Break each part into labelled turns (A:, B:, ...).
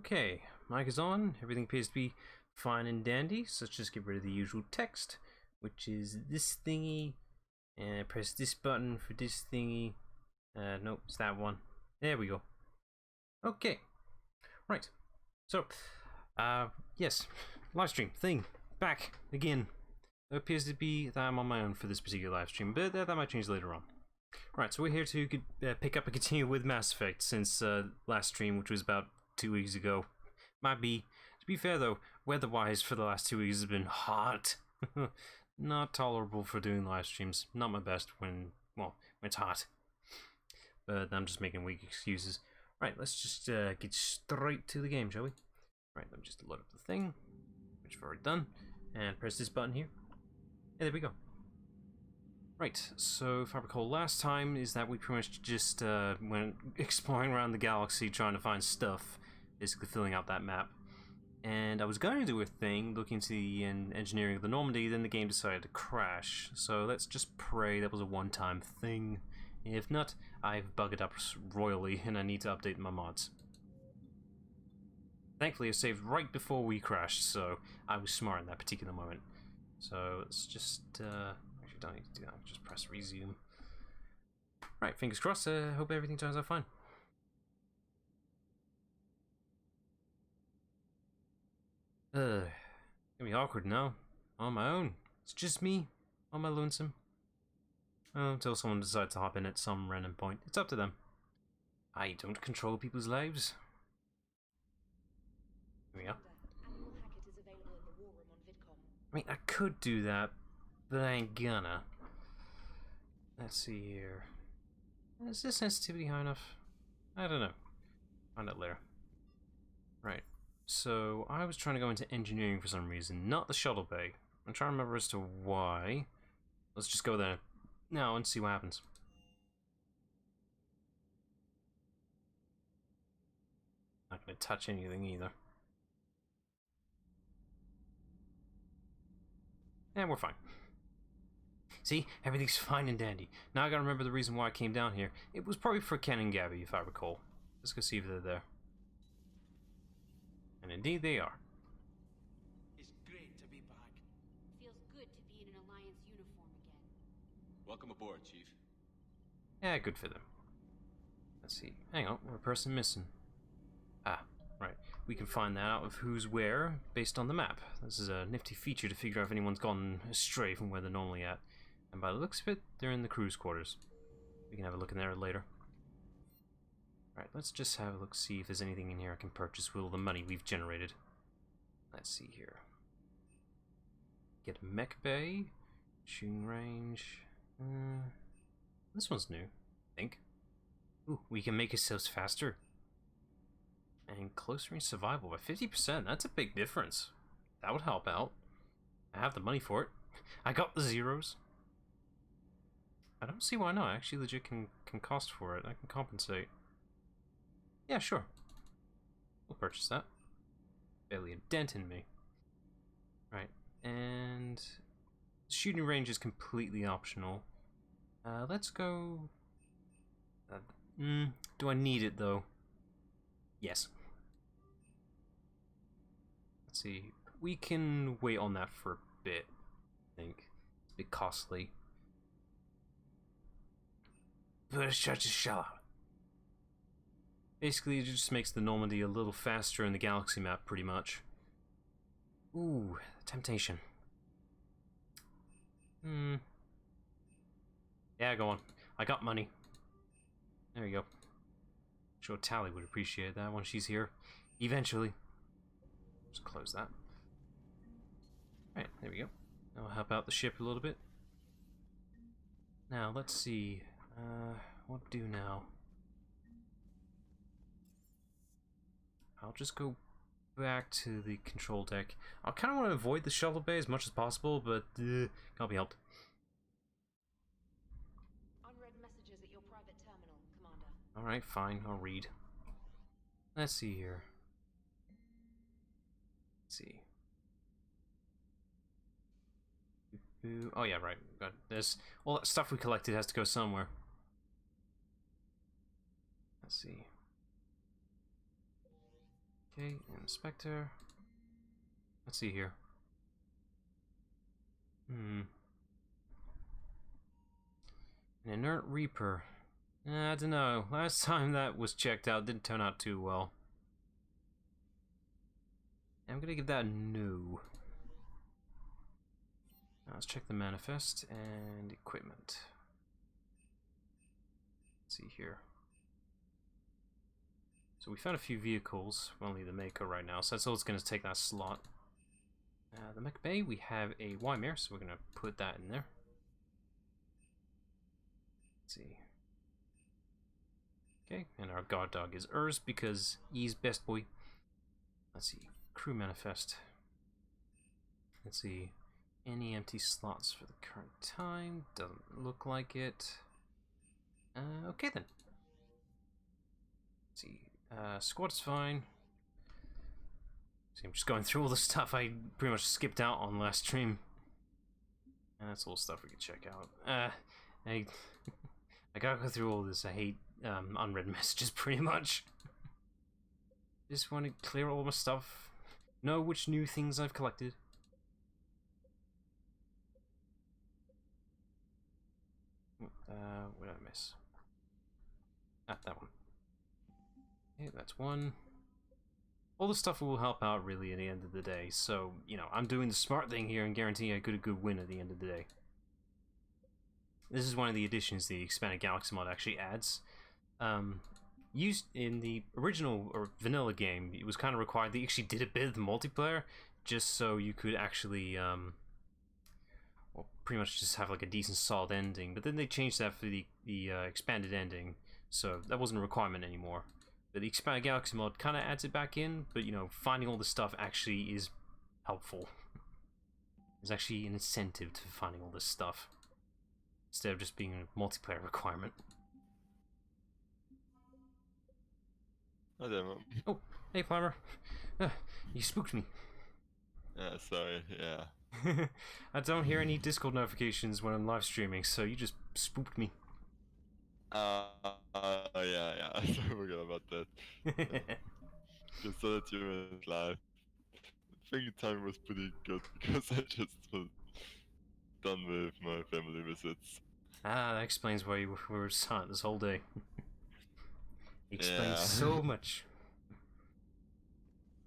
A: Okay, mic is on. Everything appears to be fine and dandy. So let's just get rid of the usual text, which is this thingy, and press this button for this thingy. Nope, it's that one. There we go. Okay, right. So, yes, live stream thing back again. It appears to be that I'm on my own for this particular live stream, but that might change later on. Right, so we're here to pick up and continue with Mass Effect since last stream, which was about 2 weeks ago. Might be. To be fair though, weather-wise for the last 2 weeks has been hot. Not tolerable for doing live streams. Not my best when it's hot. But I'm just making weak excuses. Right, let's just get straight to the game, shall we? Right, let me just load up the thing, which I've already done, and press this button here. And there we go. Right, so if I recall last time is that we pretty much just went exploring around the galaxy trying to find stuff, basically filling out that map. And I was going to do a thing, looking to the engineering of the Normandy, then the game decided to crash. So let's just pray that was a one-time thing. If not, I've bugged it up royally and I need to update my mods. Thankfully I saved right before we crashed, so I was smart in that particular moment. So let's just, actually don't need to do that, just press resume. Right, fingers crossed, hope everything turns out fine. It's gonna be awkward now, on my own. It's just me, on my lonesome. Until someone decides to hop in at some random point. It's up to them. I don't control people's lives. Here we are. I mean, I could do that, but I ain't gonna. Let's see here. Is this sensitivity high enough? I don't know. Find out later. Right. So, I was trying to go into engineering for some reason, not the shuttle bay. I'm trying to remember as to why. Let's just go there now and see what happens. Not gonna touch anything either. And we're fine. See, everything's fine and dandy. Now I gotta remember the reason why I came down here. It was probably for Ken and Gabby, if I recall. Let's go see if they're there. And indeed they are.
B: It's great to be back.
C: Feels good to be in an Alliance uniform again.
B: Welcome aboard, Chief.
A: Yeah, good for them. Let's see. Hang on, we're a person missing. Ah, right. We can find that out of who's where based on the map. This is a nifty feature to figure out if anyone's gone astray from where they're normally at. And by the looks of it, they're in the crew's quarters. We can have a look in there later. Alright, let's just have a look, see if there's anything in here I can purchase with all the money we've generated. Let's see here. Get a mech bay. Shooting range. This one's new, I think. Ooh, we can make ourselves faster. And close range survival by 50%. That's a big difference. That would help out. I have the money for it. I got the zeros. I don't see why not. I actually legit can cost for it. I can compensate. Yeah, sure. We'll purchase that. Barely a dent in me. Right, and shooting range is completely optional. Let's go. Do I need it though? Yes. Let's see. We can wait on that for a bit. I think it's a bit costly. But it's such a shell out. Basically, it just makes the Normandy a little faster in the galaxy map, pretty much. Ooh, temptation. Yeah, go on. I got money. There you go. Sure Tally would appreciate that when she's here. Eventually. Just close that. Alright, there we go. Now I'll help out the ship a little bit. Now, let's see. What to do now? I'll just go back to the control deck. I kind of want to avoid the shuttle bay as much as possible, but can't be helped.
C: Unread messages at your private terminal, Commander.
A: Alright, fine, I'll read. Let's see here. Let's see. Oh yeah, right. Got this. All that stuff we collected has to go somewhere. Let's see. Okay, Inspector. Let's see here. An inert Reaper. I don't know. Last time that was checked out, didn't turn out too well. I'm gonna give that a no. Now let's check the manifest and equipment. Let's see here. So we found a few vehicles. We only the Mako right now, so that's all it's gonna take that slot. The mech bay, we have a Y-mare, so we're gonna put that in there. Let's see. Okay, and our guard dog is Urs because he's best boy. Let's see, crew manifest. Let's see, any empty slots for the current time? Doesn't look like it. Okay then. Let's see, squad's fine. See, I'm just going through all the stuff I pretty much skipped out on last stream. And that's all stuff we can check out. I gotta go through all this. I hate unread messages pretty much. Just want to clear all my stuff. Know which new things I've collected. What did I miss? Ah, that one. Okay, that's one. All the stuff will help out really at the end of the day, so, you know, I'm doing the smart thing here and guaranteeing a good win at the end of the day. This is one of the additions the Expanded Galaxy mod actually adds. Used in the original or vanilla game, it was kind of required that you actually did a bit of the multiplayer, just so you could actually, well, pretty much just have like a decent solid ending, but then they changed that for the expanded ending, so that wasn't a requirement anymore. But the Expanded Galaxy mod kind of adds it back in, but you know, finding all the stuff actually is helpful. There's actually an incentive to finding all this stuff, instead of just being a multiplayer requirement.
D: Oh, there, Mom.
A: Oh, hey Palmer. You spooked me.
D: Yeah, sorry, yeah.
A: I don't hear any Discord notifications when I'm live streaming, so you just spooked me.
D: Yeah, I forgot about that. Just so that you went live. I think the time was pretty good because I just was done with my family visits.
A: Ah, that explains why you were silent this whole day. Explains
D: Yeah.
A: so much.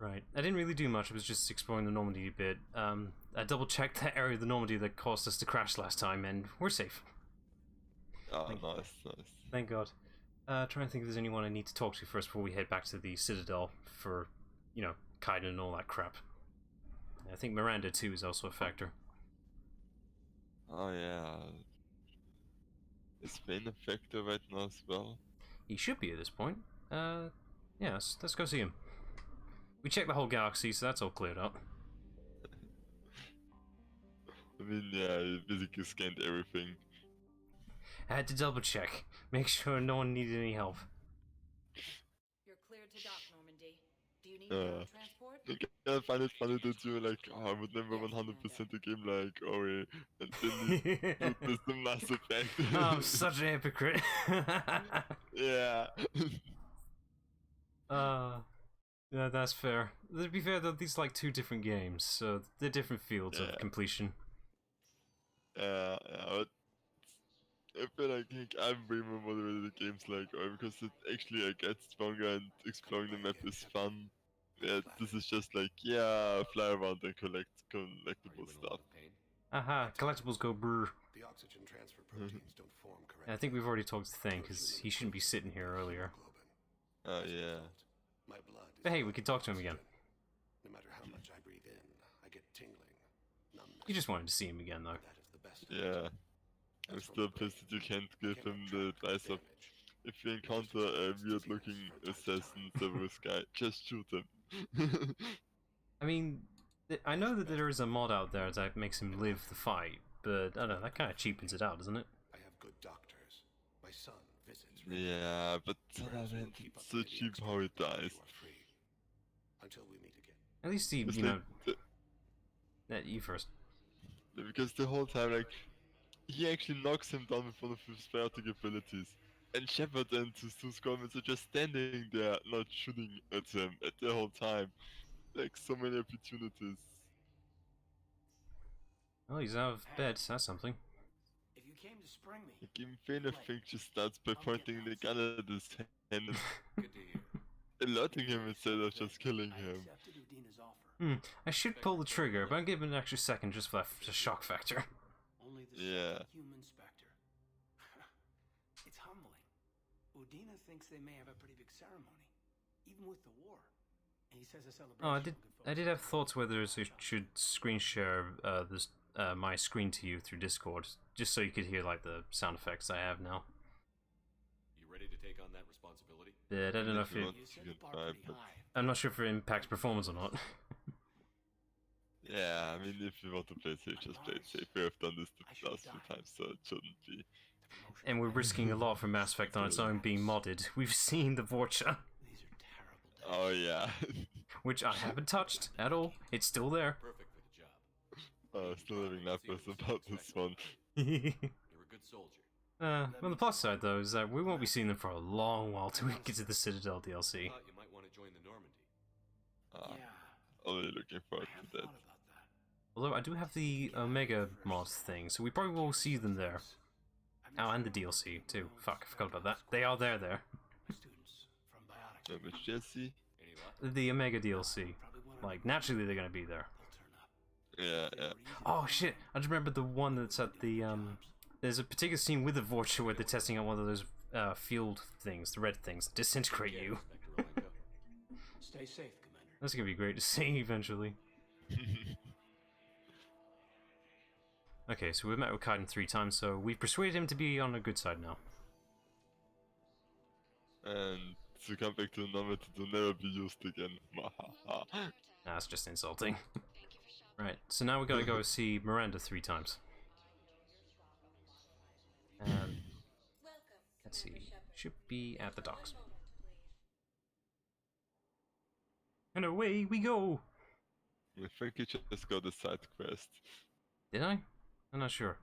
A: Right, I didn't really do much, I was just exploring the Normandy a bit. I double checked that area of the Normandy that caused us to crash last time, and we're safe.
D: Oh, nice.
A: Thank God. Trying to think if there's anyone I need to talk to first before we head back to the Citadel for, you know, Kaiden and all that crap. I think Miranda too is also a factor.
D: Oh, yeah. Is Spain a factor right now as well?
A: He should be at this point. Yeah, let's go see him. We checked the whole galaxy, so that's all cleared up.
D: I mean, yeah, you basically scanned everything.
A: I had to double check, make sure no one needed any help.
E: You're cleared to dock, Normandy. Do you need transport?
D: I find it funny that you were like, oh, I would never 100% the game like Ori, and then you did this the Mass Effect.
A: Oh, I'm such a hypocrite.
D: Yeah.
A: Yeah, that's fair. To be fair though, these are like two different games, so they're different fields of completion.
D: Yeah, but I feel like I'm way more motivated at games like Ori because it actually gets stronger and exploring the map is fun. Yeah, this is just like, yeah, fly around and collect collectible stuff.
A: Aha, collectibles go brr.
F: The oxygen transfer proteins don't form correctly.
A: And I think we've already talked to Thang, because he shouldn't be sitting here earlier.
D: Oh, yeah.
F: My blood is
A: But hey, we could talk to him again.
F: No matter how much I breathe in, I get tingling, numbness.
A: You just wanted to see him again, though.
F: That is the best.
D: Yeah. I'm still pissed that you can't give him the advice of, if you encounter a weird looking assassin Cerberus guy, just shoot him.
A: I mean, I know that there is a mod out there that makes him live the fight, but I don't know, that kind of cheapens it out, doesn't it?
F: I have good doctors. My son visits.
D: Yeah, but man, it's so cheap how he dies.
F: You are free until we meet again.
A: At least he,
D: It's
A: you know...
D: like
A: you first.
D: because the whole time, like, he actually knocks him down with one of his biotic abilities. And Shepard and his two squadrons are just standing there, not shooting at him at the whole time. Like, so many opportunities.
A: Oh, he's out of bed. That's something.
F: If you came to spring me,
D: Like, even Fena Fink just starts by pointing the gun at his hand and
F: good to hear.
D: alerting him instead of just killing
F: I
D: him.
F: accepted Udina's offer.
A: I should pull the trigger, but I'm giving it an extra second just for that shock factor.
F: Only the
D: Yeah.
F: second human specter. It's humbling. Udina thinks they may have a pretty big ceremony, even with the war. And he says a celebration.
A: Oh,
F: will give
A: I
F: folks
A: did have thoughts whether I should screen share this my screen to you through Discord, just so you could hear like the sound effects I have now.
B: You ready to take on that responsibility?
A: But I don't know if
D: you
A: it.
D: want
F: You set
D: to
F: the
D: get
F: bar
D: by,
F: pretty
D: but
F: high.
A: I'm not sure if it impacts performance or not.
D: yeah, I mean, if you want to play safe, just play it safe. We have done this the last few times, so it shouldn't be.
A: And we're risking a lot for Mass Effect on its own being modded. We've seen the Vorcha,
F: These are terrible days.
D: Oh yeah.
A: which I haven't touched at all. It's still there.
B: Perfect for the job.
D: Still having nightmares about this one.
B: You're a good soldier.
A: On the plus side, though, is that we won't be seeing them for a long while till we get to the Citadel DLC.
B: Thought you might want to join the Normandy.
F: Yeah,
D: Already looking
F: I
D: forward
F: have
D: to that.
F: thought about that.
A: Although I do have the Omega mod thing, so we probably will see them there. Oh, and the DLC too. Fuck, I forgot about that. They are there.
F: Students from biotics
D: Which Jesse?
B: Any luck?
A: The Omega DLC.
F: probably want to
A: Like, naturally they're gonna be there.
F: turn up.
D: Yeah, yeah.
A: Oh shit, I just remembered the one that's at the, there's a particular scene with the Vorcha where they're testing out one of those, field things, the red things, that disintegrate you.
B: Inspector Rolenko.
F: Stay safe, Commander.
A: That's gonna be great to see eventually. Okay, so we've met with Kaiden 3 times, so we've persuaded him to be on the good side now.
D: And to come back to the number to never be used again.
A: That's just insulting. Right, so now we gotta go see Miranda 3 times. And let's see, should be at the docks. And away we go!
D: I think you just got a side quest.
A: Did I? I'm not sure.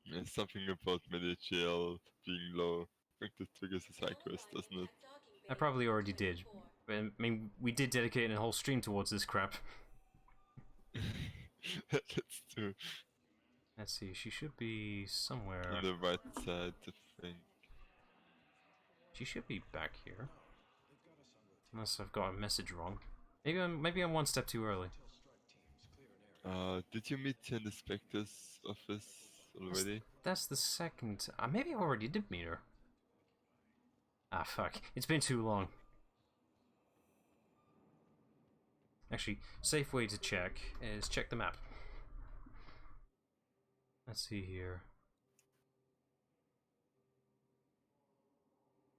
D: It's something about Medicael being low. I think that triggers a side quest, doesn't it?
A: I probably already did. I mean, we did dedicate a whole stream towards this crap.
D: Let's do
A: Let's see, she should be somewhere.
D: on the right side, I think.
A: She should be back here. Unless I've got a message wrong. Maybe I'm one step too early.
D: Did you meet her in the Spectre's office already?
A: That's the second. Maybe I already did meet her. Ah, fuck. It's been too long. Actually, safe way to check is check the map. Let's see here.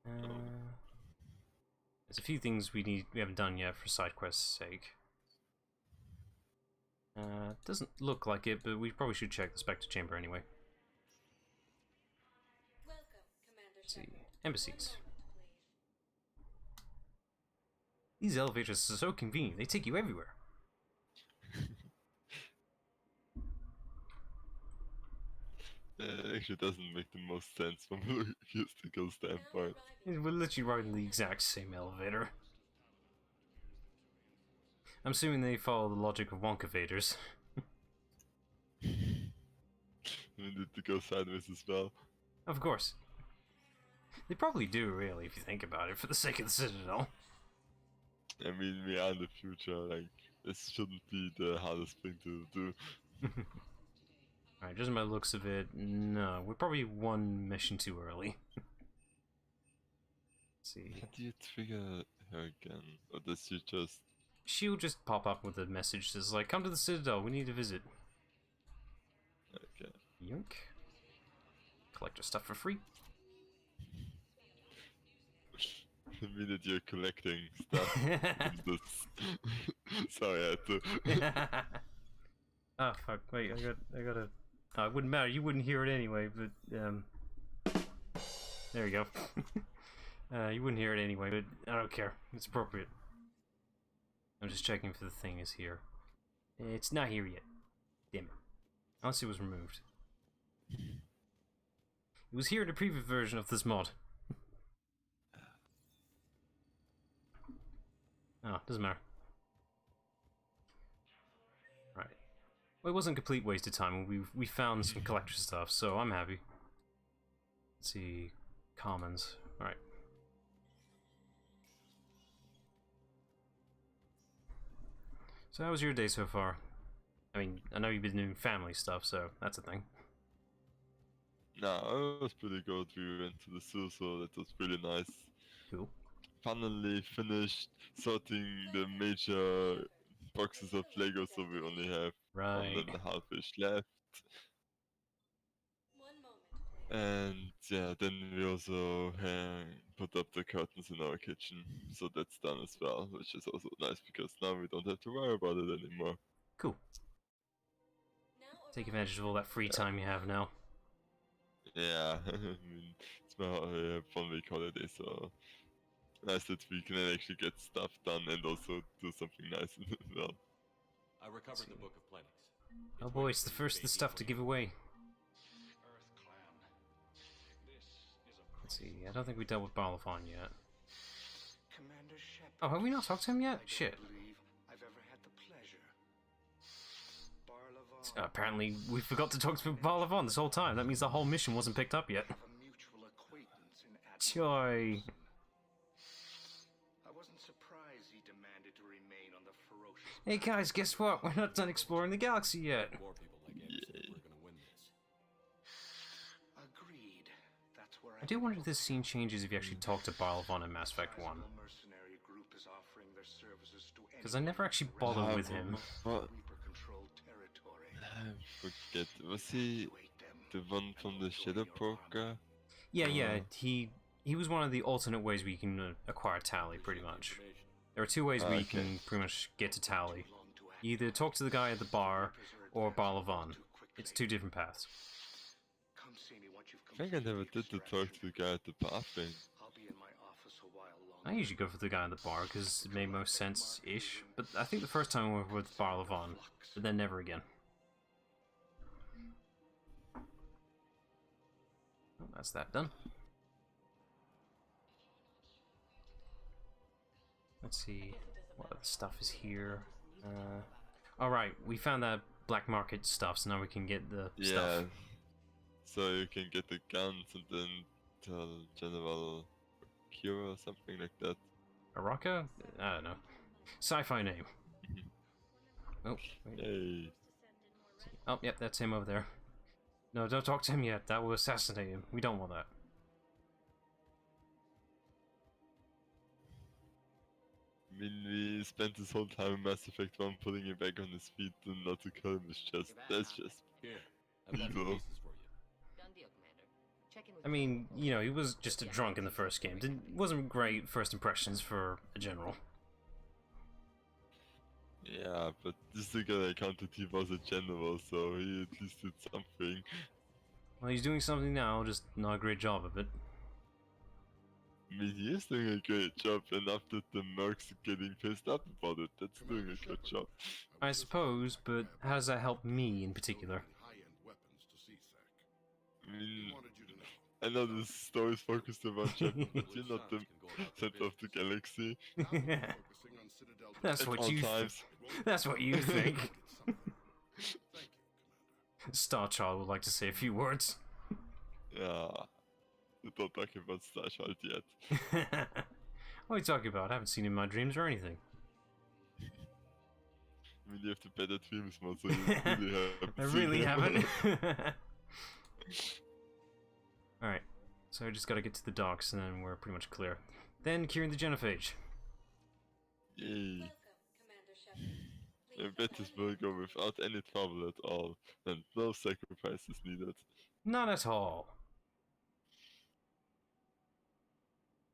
A: There's a few things we haven't done yet for side quest's sake. Doesn't look like it, but we probably should check the Spectre chamber anyway. Let's see, embassies. These elevators are so convenient; they take you everywhere.
D: It actually doesn't make the most sense from a logistical standpoint.
A: We're literally riding the exact same elevator. I'm assuming they follow the logic of Wonkavaders.
D: We need to go sideways as well.
A: Of course. They probably do, really, if you think about it, for the sake of the Citadel.
D: I mean, we are in the future, like, this shouldn't be the hardest thing to do.
A: Alright, just by the looks of it, no, we're probably one mission too early. Let's see.
D: How do you trigger her again? Or does she just...
A: She'll just pop up with a message that's like, come to the Citadel, we need to visit.
D: Okay.
A: Yoink. Collect your stuff for free.
D: The minute you're collecting stuff, sorry, I had to...
A: Ah, fuck, wait, I gotta... Oh, it wouldn't matter, you wouldn't hear it anyway, but, there you go. You wouldn't hear it anyway, but I don't care. It's appropriate. I'm just checking if the thing is here. It's not here yet. Damn it. Unless it was removed. It was here in the previous version of this mod. Oh, doesn't matter. Right. Well, it wasn't complete waste of time. We found some collector stuff, so I'm happy. Let's see. Commons. Alright. So how was your day so far? I mean, I know you've been doing family stuff, so that's a thing.
D: Nah, it was pretty good. We went to the zoo, so that was really nice.
A: Cool.
D: Finally finished sorting the major boxes of Lego, so we only have
A: Right.
D: 1.5-ish left.
E: One moment, please.
D: And yeah, then we also put up the curtains in our kitchen, so that's done as well, which is also nice because now we don't have to worry about it anymore.
A: Cool. Take advantage of all that free time you have now.
D: Yeah, I mean, it's my 1 week holiday, so nice that we can actually get stuff done and also do something nice as well.
B: I recovered the Book of Plenix.
A: Oh boy, it's the first of the stuff to give away. Let's see, I don't think we dealt with Battle-Hardened yet.
F: Commander Shepard,
A: Oh, have we not talked to him
F: I
A: yet?
F: don't
A: Shit.
F: believe I've ever had the pleasure. Barlavon,
A: Apparently, we forgot to talk to Battle-Hardened this whole time. That means the whole mission wasn't picked up yet.
F: have a mutual acquaintance in
A: Joy.
F: I wasn't surprised he demanded to remain on the ferocious.
A: Hey guys, guess what? We're not done exploring the galaxy yet.
B: More people like Ed said we're gonna win this.
F: Agreed. That's where
A: I do wonder if this scene changes if you actually talk to Battle-Hardened in Mass Effect 1.
F: mercenary group is offering their services to
A: Because I never actually bothered with him.
D: What?
F: Reaper-controlled territory.
D: I forget, was he the one from the Shadow Broker?
A: Yeah, he was one of the alternate ways where you can acquire Tally, pretty much. There are two ways where you can pretty much get to Tally. You either talk to the guy at the bar, or Battle-Hardened. It's two different paths.
F: Come see me once you've
D: I think I never did the talk to the guy at the bar thing.
F: I'll be in my office a while
A: I
F: longer.
A: usually go for the guy at the bar, because it made most sense-ish. But I think the first time I went with Battle-Hardened, but then never again. Oh, that's that done. Let's see what other stuff is here. Alright, we found that black market stuff, so now we can get the
D: Yeah,
A: stuff.
D: so you can get the guns and then tell General Kira or something like that.
A: Araka? I don't know. Sci-fi name. Oh, wait.
D: Yay.
A: Oh, yep, that's him over there. No, don't talk to him yet. That will assassinate him. We don't want that.
D: I mean, we spent this whole time in Mass Effect 1 putting him back on his feet and not to kill him is just, that's just
B: Here, I've got some
D: evil.
B: pieces for you.
C: Done deal, Commander. Check in with
A: I mean, you know, he was just a drunk in the first game. Wasn't great first impressions for a general.
D: Yeah, but this thing that I counted, he was a general, so he at least did something.
A: Well, he's doing something now, just not a great job of it.
D: I mean, he is doing a great job, and after the mercs getting pissed up about it, that's doing a good job.
A: I suppose, but how does that help me in particular?
D: I mean, I know this story is focused around Shepard, but you're not the center of the galaxy
A: That's
D: at
A: what
D: all
A: you.
D: times.
A: That's what you think. Star Child would like to say a few words.
D: Yeah, we're not talking about Starchild yet.
A: What are you talking about? I haven't seen him in my dreams or anything.
D: I mean, you have the better dreams mode, so you really have
A: I really haven't. Alright, so I just gotta get to the docks and then we're pretty much clear. Then curing the Genophage.
D: Yay.
E: Welcome, Commander Shepard.
D: I bet this will go without any trouble at all, and no sacrifices needed.
A: Not at all.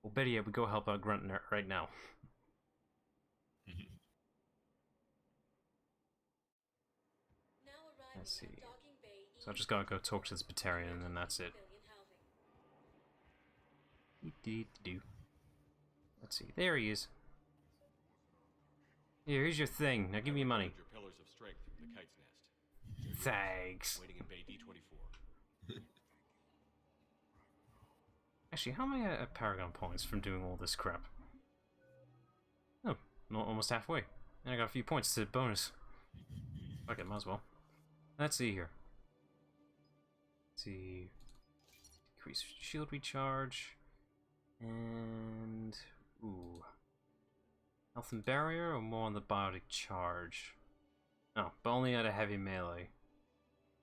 A: Well, better yet, we go help out Grunt right now.
E: Now arriving
A: Let's see.
E: at Docking Bay
A: So I just gotta go talk to this Batarian and then that's it.
E: Civilian housing.
A: Let's see, there he is. Here's your thing. Now give me money.
B: Your pillars of strength from the kite's nest.
A: Thanks.
B: Waiting in Bay D24.
A: Actually, how am I at Paragon points from doing all this crap? Oh, Not almost halfway. And I got a few points to bonus. Okay, might as well. Let's see here. Let's see. Increase shield recharge. And... Ooh. Health and barrier or more on the biotic charge? No, but only at a heavy melee.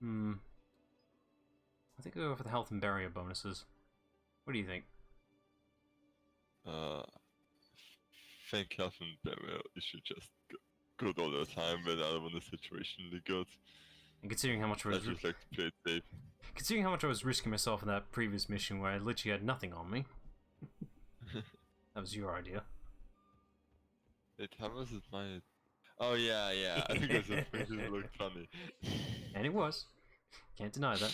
A: I think I'll go for the health and barrier bonuses. What do you think?
D: Think health and barrier, you should just good all the time when I want a situationally good.
A: And considering how much I
D: I
A: was
D: just like to play it safe.
A: considering how much I was risking myself in that previous mission where I literally had nothing on me. That was your idea.
D: Wait, how was it my... Oh yeah, I think it looked funny.
A: And it was. Can't deny that.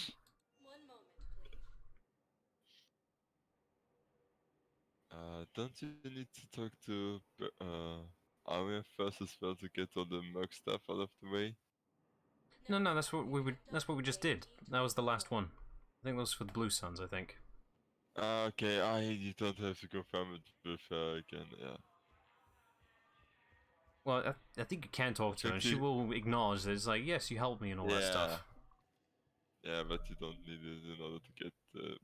E: One moment, please.
D: Don't you need to talk to Arya first as well to get all the merc stuff out of the way?
A: No, that's what we just did. That was the last one. I think that was for the Blue Suns, I think.
D: Okay, you don't have to confirm it with her again, yeah.
A: Well, I think you can talk to her, and she
D: Actually-
A: will acknowledge that it's like, yes, you helped me and all that stuff.
D: Yeah, but you don't need it in order to get that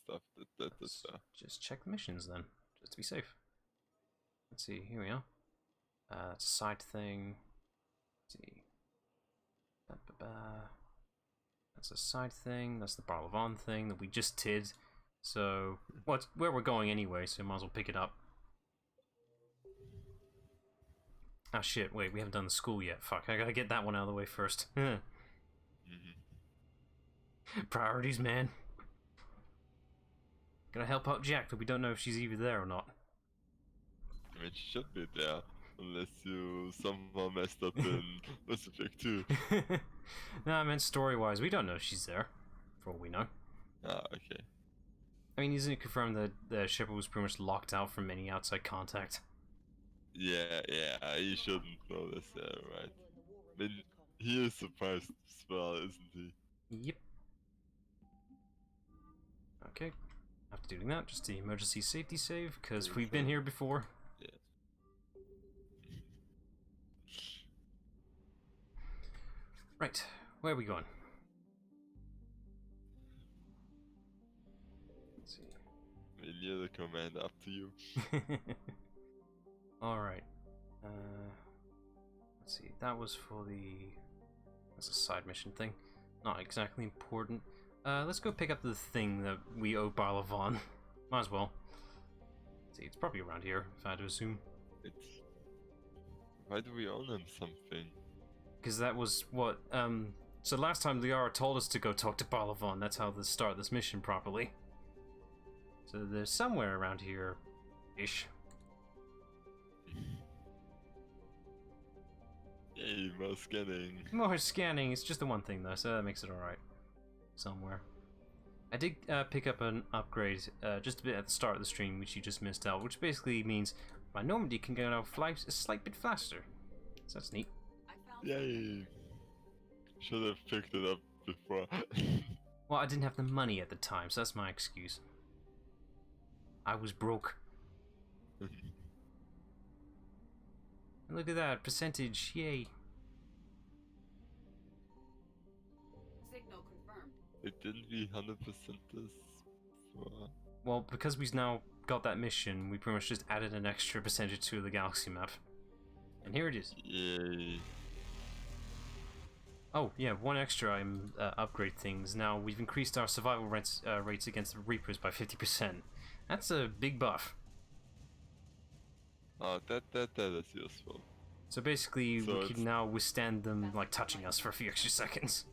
D: stuff. That's
A: Let's
D: fair.
A: just check the missions then, just to be safe. Let's see, here we are. That's a side thing. Let's see. That's a side thing. That's the Battle-Hardened thing that we just did. So, well, it's where we're going anyway, so might as well pick it up. Ah shit, wait, we haven't done the school yet. Fuck, I gotta get that one out of the way first. Priorities, man. Gotta help out Jack, but we don't know if she's either there or not.
D: I mean, she should be there, unless you somehow messed up in Mass Effect 2.
A: No, I meant story-wise, we don't know if she's there, for all we know.
D: Ah, okay.
A: I mean, isn't it confirmed that the Shepard was pretty much locked out from any outside contact?
D: Yeah, he shouldn't know this, right. I mean, he is surprised as well, isn't he?
A: Yep. Okay. After doing that, just the emergency safety save, because we've been here before.
D: Yeah.
A: Right, where are we going? Let's see.
D: I mean, you're the commander, up to you.
A: Alright. Let's see, that was for the... That's a side mission thing. Not exactly important. Let's go pick up the thing that we owe Barlavon. Might as well. Let's see, it's probably around here, if I had to assume.
D: Why do we own him something?
A: Because that was what, so last time Liara told us to go talk to Barlavon. That's how to start this mission properly. So there's somewhere around here-ish.
D: Yay, more scanning.
A: More scanning, it's just the one thing though, so that makes it alright. Somewhere. I did pick up an upgrade just a bit at the start of the stream, which you just missed out, which basically means my Normandy can go out fly a slight bit faster. So that's neat.
E: I found
D: Yay! Should have picked it up before.
A: Well, I didn't have the money at the time, so that's my excuse. I was broke. And look at that, percentage, yay.
E: signal confirmed.
D: It didn't be 100% this for...
A: Well, because we've now got that mission, we pretty much just added an extra percentage to the galaxy map. And here it is.
D: Yay.
A: Oh, yeah, one extra upgrade things. Now, we've increased our survival rates against the Reapers by 50%. That's a big buff.
D: Oh, that is useful.
A: So basically,
D: So
A: we can now withstand them, like, touching us for a few extra seconds.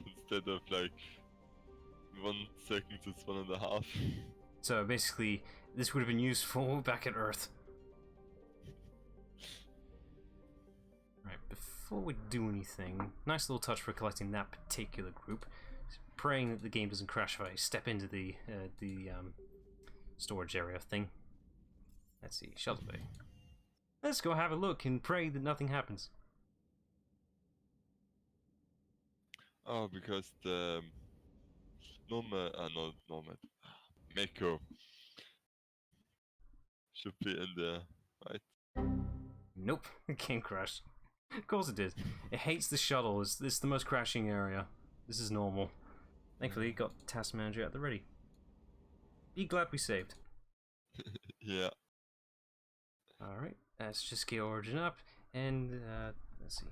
D: Instead of like 1 second, it's 1.5.
A: So basically, this would have been useful back at Earth. Right, before we do anything, nice little touch for collecting that particular group. Praying that the game doesn't crash if I step into the storage area thing. Let's see, shelter bay. Let's go have a look and pray that nothing happens.
D: Oh, because the Nomad, not Nomad, Mako should be in there. right?
A: Nope, the game crashed. Of course it did. It hates the shuttle. It's the most crashing area. This is normal. Thankfully, it got Task Manager at the ready. Be glad we saved.
D: Yeah.
A: Alright, let's just get Origin up, and let's see.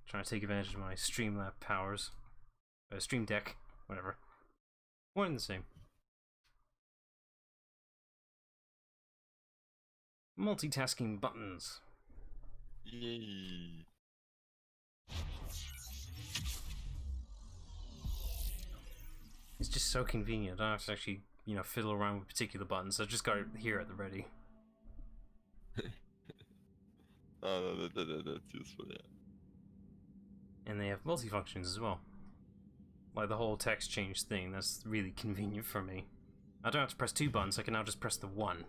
A: Trying to take advantage of my Streamlab powers. Stream Deck, whatever. One and the same. Multitasking buttons.
D: Yay.
A: It's just so convenient. I don't have to actually, fiddle around with particular buttons. I just got it here at the ready.
D: Oh, no, that's useful, yeah.
A: And they have multifunctions as well. Like the whole text change thing, that's really convenient for me. I don't have to press 2 buttons, I can now just press the 1.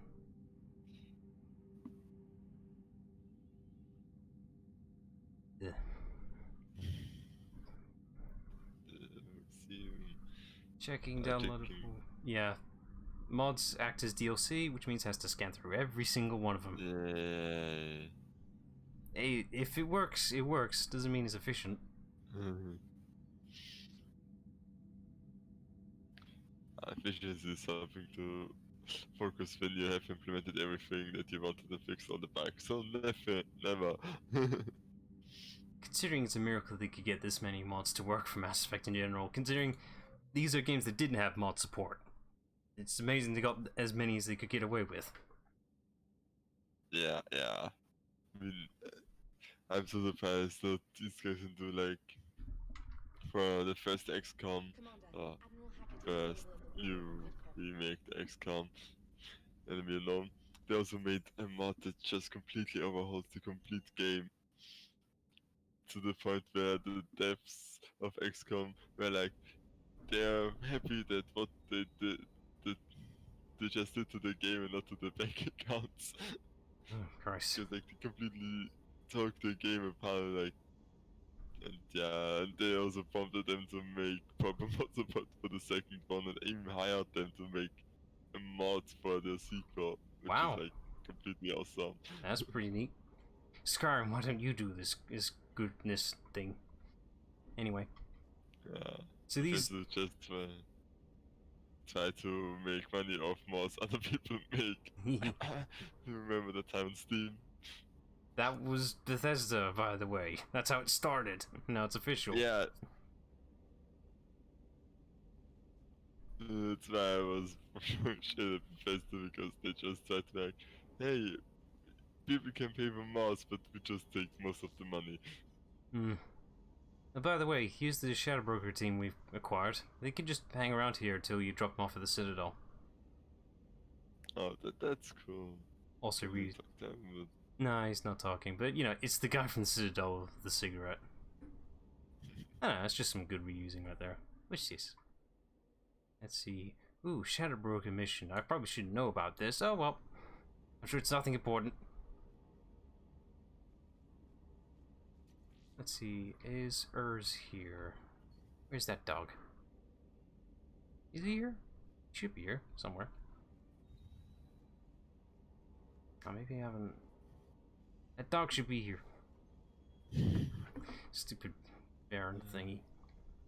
A: Ugh. Checking downloadable. Yeah. Mods act as DLC, which means it has to scan through every single one of them.
D: Yeah.
A: Hey, if it works, it works. Doesn't mean it's efficient.
D: Efficiency is something to focus when you have implemented everything that you wanted to fix on the back. So never.
A: Considering it's a miracle they could get this many mods to work for Mass Effect in general, considering these are games that didn't have mod support. It's amazing they got as many as they could get away with.
D: Yeah. I mean, I'm so surprised that these guys can do like for the first XCOM, first new remake the XCOM, Enemy Alone. They also made a mod that just completely overhauls the complete game to the point where the devs of XCOM were like, they're happy that what they did, that they just did to the game and not to the bank accounts.
A: Oh, Christ.
D: Because like they completely took the game apart, like, and yeah, and they also prompted them to make proper mod support for the second one, and even hired them to make a mod for the sequel, which
A: Wow.
D: is like completely awesome.
A: That's pretty neat. Skyrim, why don't you do this goodness thing? Anyway.
D: Yeah.
A: So these...
D: This is just try to make money off mods other people make. You remember the time on Steam?
A: That was Bethesda, by the way. That's how it started. Now it's official.
D: Yeah. That's why I was showing shit at Bethesda, because they just said like, hey, people can pay for mods, but we just take most of the money.
A: Hmm. By the way, here's the Shadow Broker team we've acquired. They can just hang around here until you drop them off at the Citadel.
D: Oh, that's cool.
A: Also,
D: Can we talk to him, but-
A: Nah, he's not talking, but it's the guy from the Citadel with the cigarette. I don't know, it's just some good reusing right there. What's this? Let's see. Ooh, Shadow Broker mission. I probably shouldn't know about this. Oh well. I'm sure it's nothing important. Let's see. Is Urs here? Where's that dog? Is he here? He should be here somewhere. Oh, maybe I haven't. That dog should be here. Stupid Baron thingy.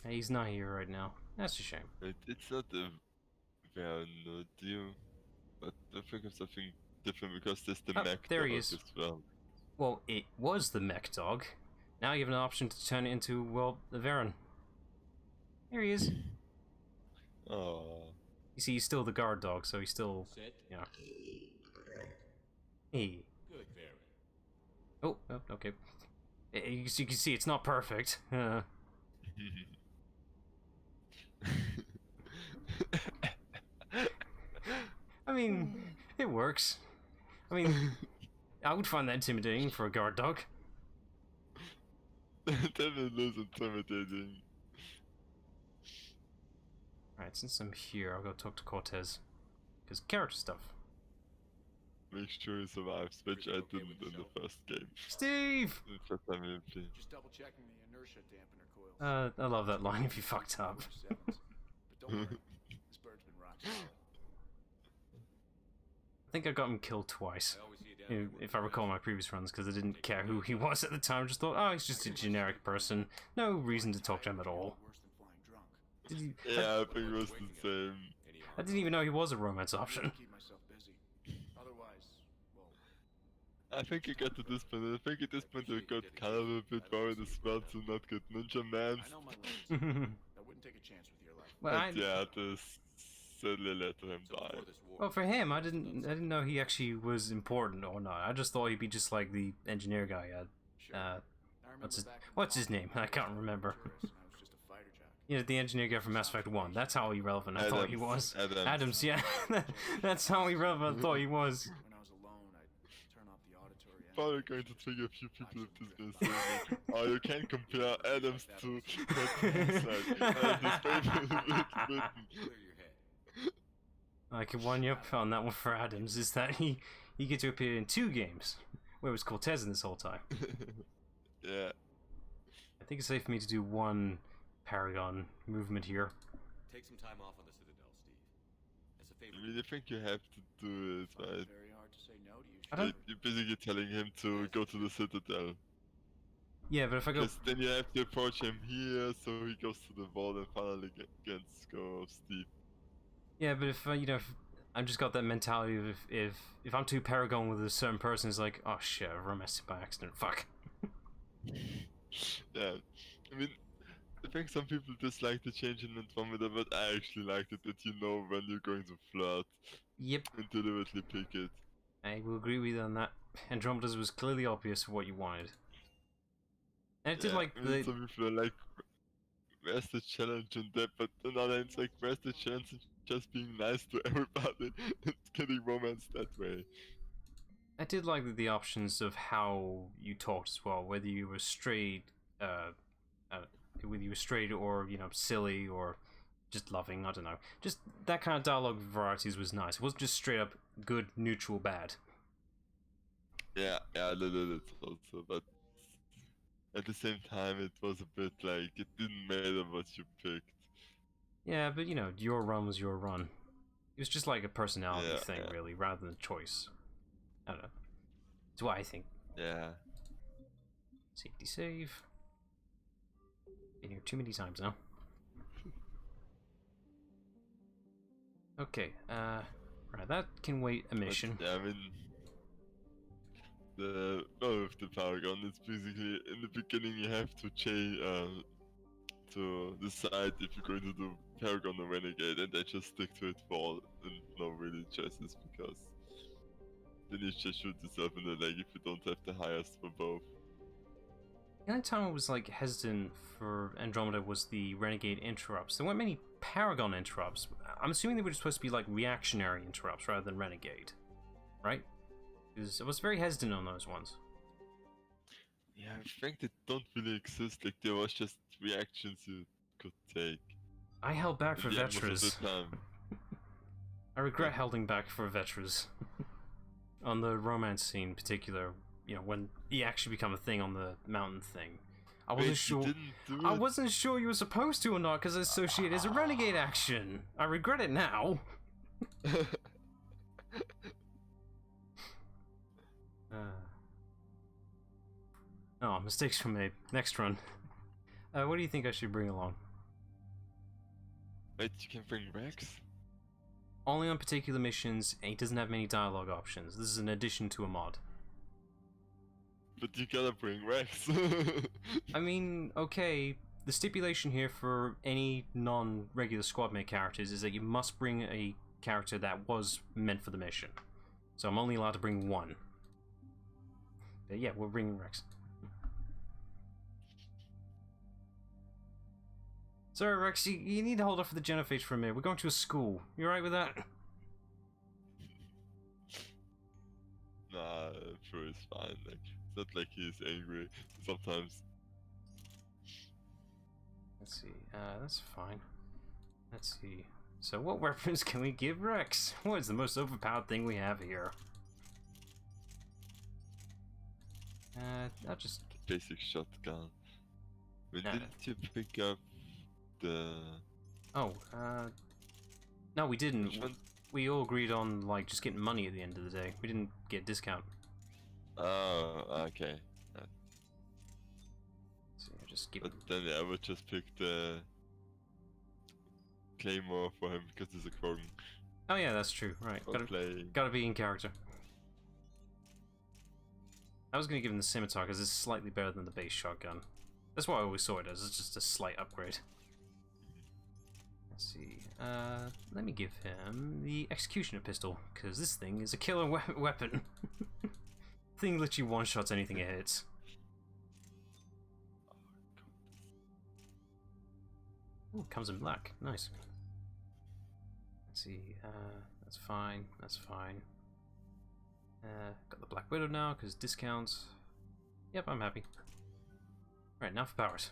A: Hey, he's not here right now. That's a shame.
D: It's not a very no deal, but I think of something different, because there's the
A: Oh,
D: mech
A: there he
D: dog
A: is.
D: as well.
A: Well, it was the mech dog. Now you have an option to turn it into, well, the Varen. There he is.
D: Oh.
A: You see, he's still the guard dog, so he's still,
B: Sit.
A: Hey.
B: Good, Baron.
A: Oh, okay. You can see it's not perfect. I mean, it works. I mean, I would find that intimidating for a guard dog.
D: Definitely is intimidating.
A: Alright, since I'm here, I'll go talk to Cortez. Because character stuff.
D: Make sure he survives, which I didn't in the first game.
A: Steve!
D: The first time I played.
F: Just double checking the inertia dampener coils.
A: I love that line if you fucked up.
F: But don't worry, this bird's been rock solid.
A: I think I got him killed twice.
B: I always need
A: if I recall my previous runs, because I didn't care who he was at the time. I just thought, oh, he's just a generic person. No reason to talk to him at all.
F: Worse than flying drunk.
A: Did you,
D: Yeah, I think it was the same.
A: I didn't even know he was a romance option.
F: Keep myself busy. Otherwise, well,
D: I think it got to this point. I think at this point I got kind of a bit worried as well to not get Ninja Man.
F: I know my limits. I wouldn't take a chance with your life.
A: Well,
D: But yeah, this sadly let him die.
A: well, for him, I didn't know he actually was important or not. I just thought he'd be just like the engineer guy.
F: Sure.
A: Uh,
F: I remember back in
A: what's his
F: college,
A: name? I can't remember.
F: tourist, and I was just a fighter jock.
A: You know, the engineer guy from Mass Effect 1. That's how irrelevant I thought he was.
D: Adams.
A: Yeah. That's how irrelevant I thought he was.
F: When I was alone, I'd turn off the auditory
D: Probably going to trigger a few people if this goes saying, oh, you can't compare Adams to like,
B: Clear your head.
A: I can one you up on that one for Adams, is that he get to appear in 2 games, where it was Cortez in this whole time.
D: Yeah.
A: I think it's safe for me to do 1 Paragon movement here.
B: Take some time off on the Citadel, Steve. As a
D: I
B: favor.
D: mean, I think you have to do it, right?
F: Very hard to say no to you.
A: I don't-
D: You're basically telling him to go to the Citadel.
A: Yeah, but if I go...
D: Because then you have to approach him here, so he goes to the wall and finally gets go of Steve.
A: Yeah, but if, you know, if I've just got that mentality of if I'm too Paragon with a certain person, it's like, oh shit, I romanced it by accident, fuck.
D: Yeah. I mean, I think some people dislike the change in Andromeda, but I actually liked it that you know when you're going to flirt
A: Yep,
D: and deliberately pick it.
A: I will agree with you on that. Andromeda's was clearly obvious what you wanted. And it did
D: Yeah,
A: like
D: I mean,
A: the...
D: some people are like, where's the challenge in that? But another it's like, where's the challenge in just being nice to everybody and getting romance that way?
A: I did like the options of how you talked as well, whether you were straight, whether you were straight or, you know, silly or just loving, I don't know. Just that kind of dialogue varieties was nice. It wasn't just straight up good, neutral, bad.
D: Yeah, a little bit also, but at the same time it was a bit like, it didn't matter what you picked.
A: Yeah, but you know, your run was your run. It was just like a personality
D: Yeah,
A: thing,
D: yeah.
A: really, rather than a choice. I don't know. That's what I think.
D: Yeah.
A: Safety save. Been here too many times now. Okay, right, that can wait a mission.
D: But, yeah, I mean, with the Paragon, it's basically, in the beginning you have to to decide if you're going to do Paragon or Renegade, and they just stick to it for all, and no really choices, because then you just shoot yourself in the leg if you don't have the highest for both.
A: The only time I was like hesitant for Andromeda was the Renegade interrupts. There weren't many Paragon interrupts. I'm assuming they were supposed to be like reactionary interrupts rather than Renegade, right? Because I was very hesitant on those ones.
D: Yeah, I think they don't really exist, like there was just reactions you could take.
A: I held back for
D: Yeah, most of
A: Vetras.
D: the time.
A: I regret holding back for Vetras. On the romance scene in particular, you know, when he actually become a thing on the mountain thing. I wasn't
D: Wait,
A: sure.
D: you didn't do
A: I
D: it?
A: wasn't sure you were supposed to or not because it's associated as a renegade action. I regret it now. Oh, mistakes were made. Next run. What do you think I should bring along?
D: Wait, you can bring Rex?
A: Only on particular missions, and he doesn't have many dialogue options. This is an addition to a mod.
D: But you gotta bring Rex.
A: I mean, okay, the stipulation here for any non-regular squadmate characters is that you must bring a character that was meant for the mission. So I'm only allowed to bring 1. But yeah, we're bringing Rex. Sorry, Rex, you need to hold off for the Genophage for a minute. We're going to a school. You alright with that?
D: Nah, I'm sure it's fine. Like, it's not like he's angry. Sometimes.
A: Let's see. That's fine. Let's see. So what weapons can we give Rex? What is the most overpowered thing we have here? I'll just...
D: Basic shotgun. But
A: Nah.
D: didn't you pick up the...
A: Oh, no, we didn't.
D: Which one?
A: We all agreed on, like, just getting money at the end of the day. We didn't get a discount.
D: Oh, okay.
A: So just give
D: But
A: him.
D: then yeah, I would just pick the Claymore for him because he's a Krogan.
A: Oh yeah, that's true. Right,
D: Or play.
A: gotta be in character. I was gonna give him the scimitar because it's slightly better than the base shotgun. That's what I always saw it as. It's just a slight upgrade. Let's see. Let me give him the executioner pistol because this thing is a killer weapon. Thing literally one-shots anything it hits. Ooh, it comes in black. Nice. Let's see. That's fine. That's fine. Got the Black Widow now because discounts. Yep, I'm happy. Right, now for powers.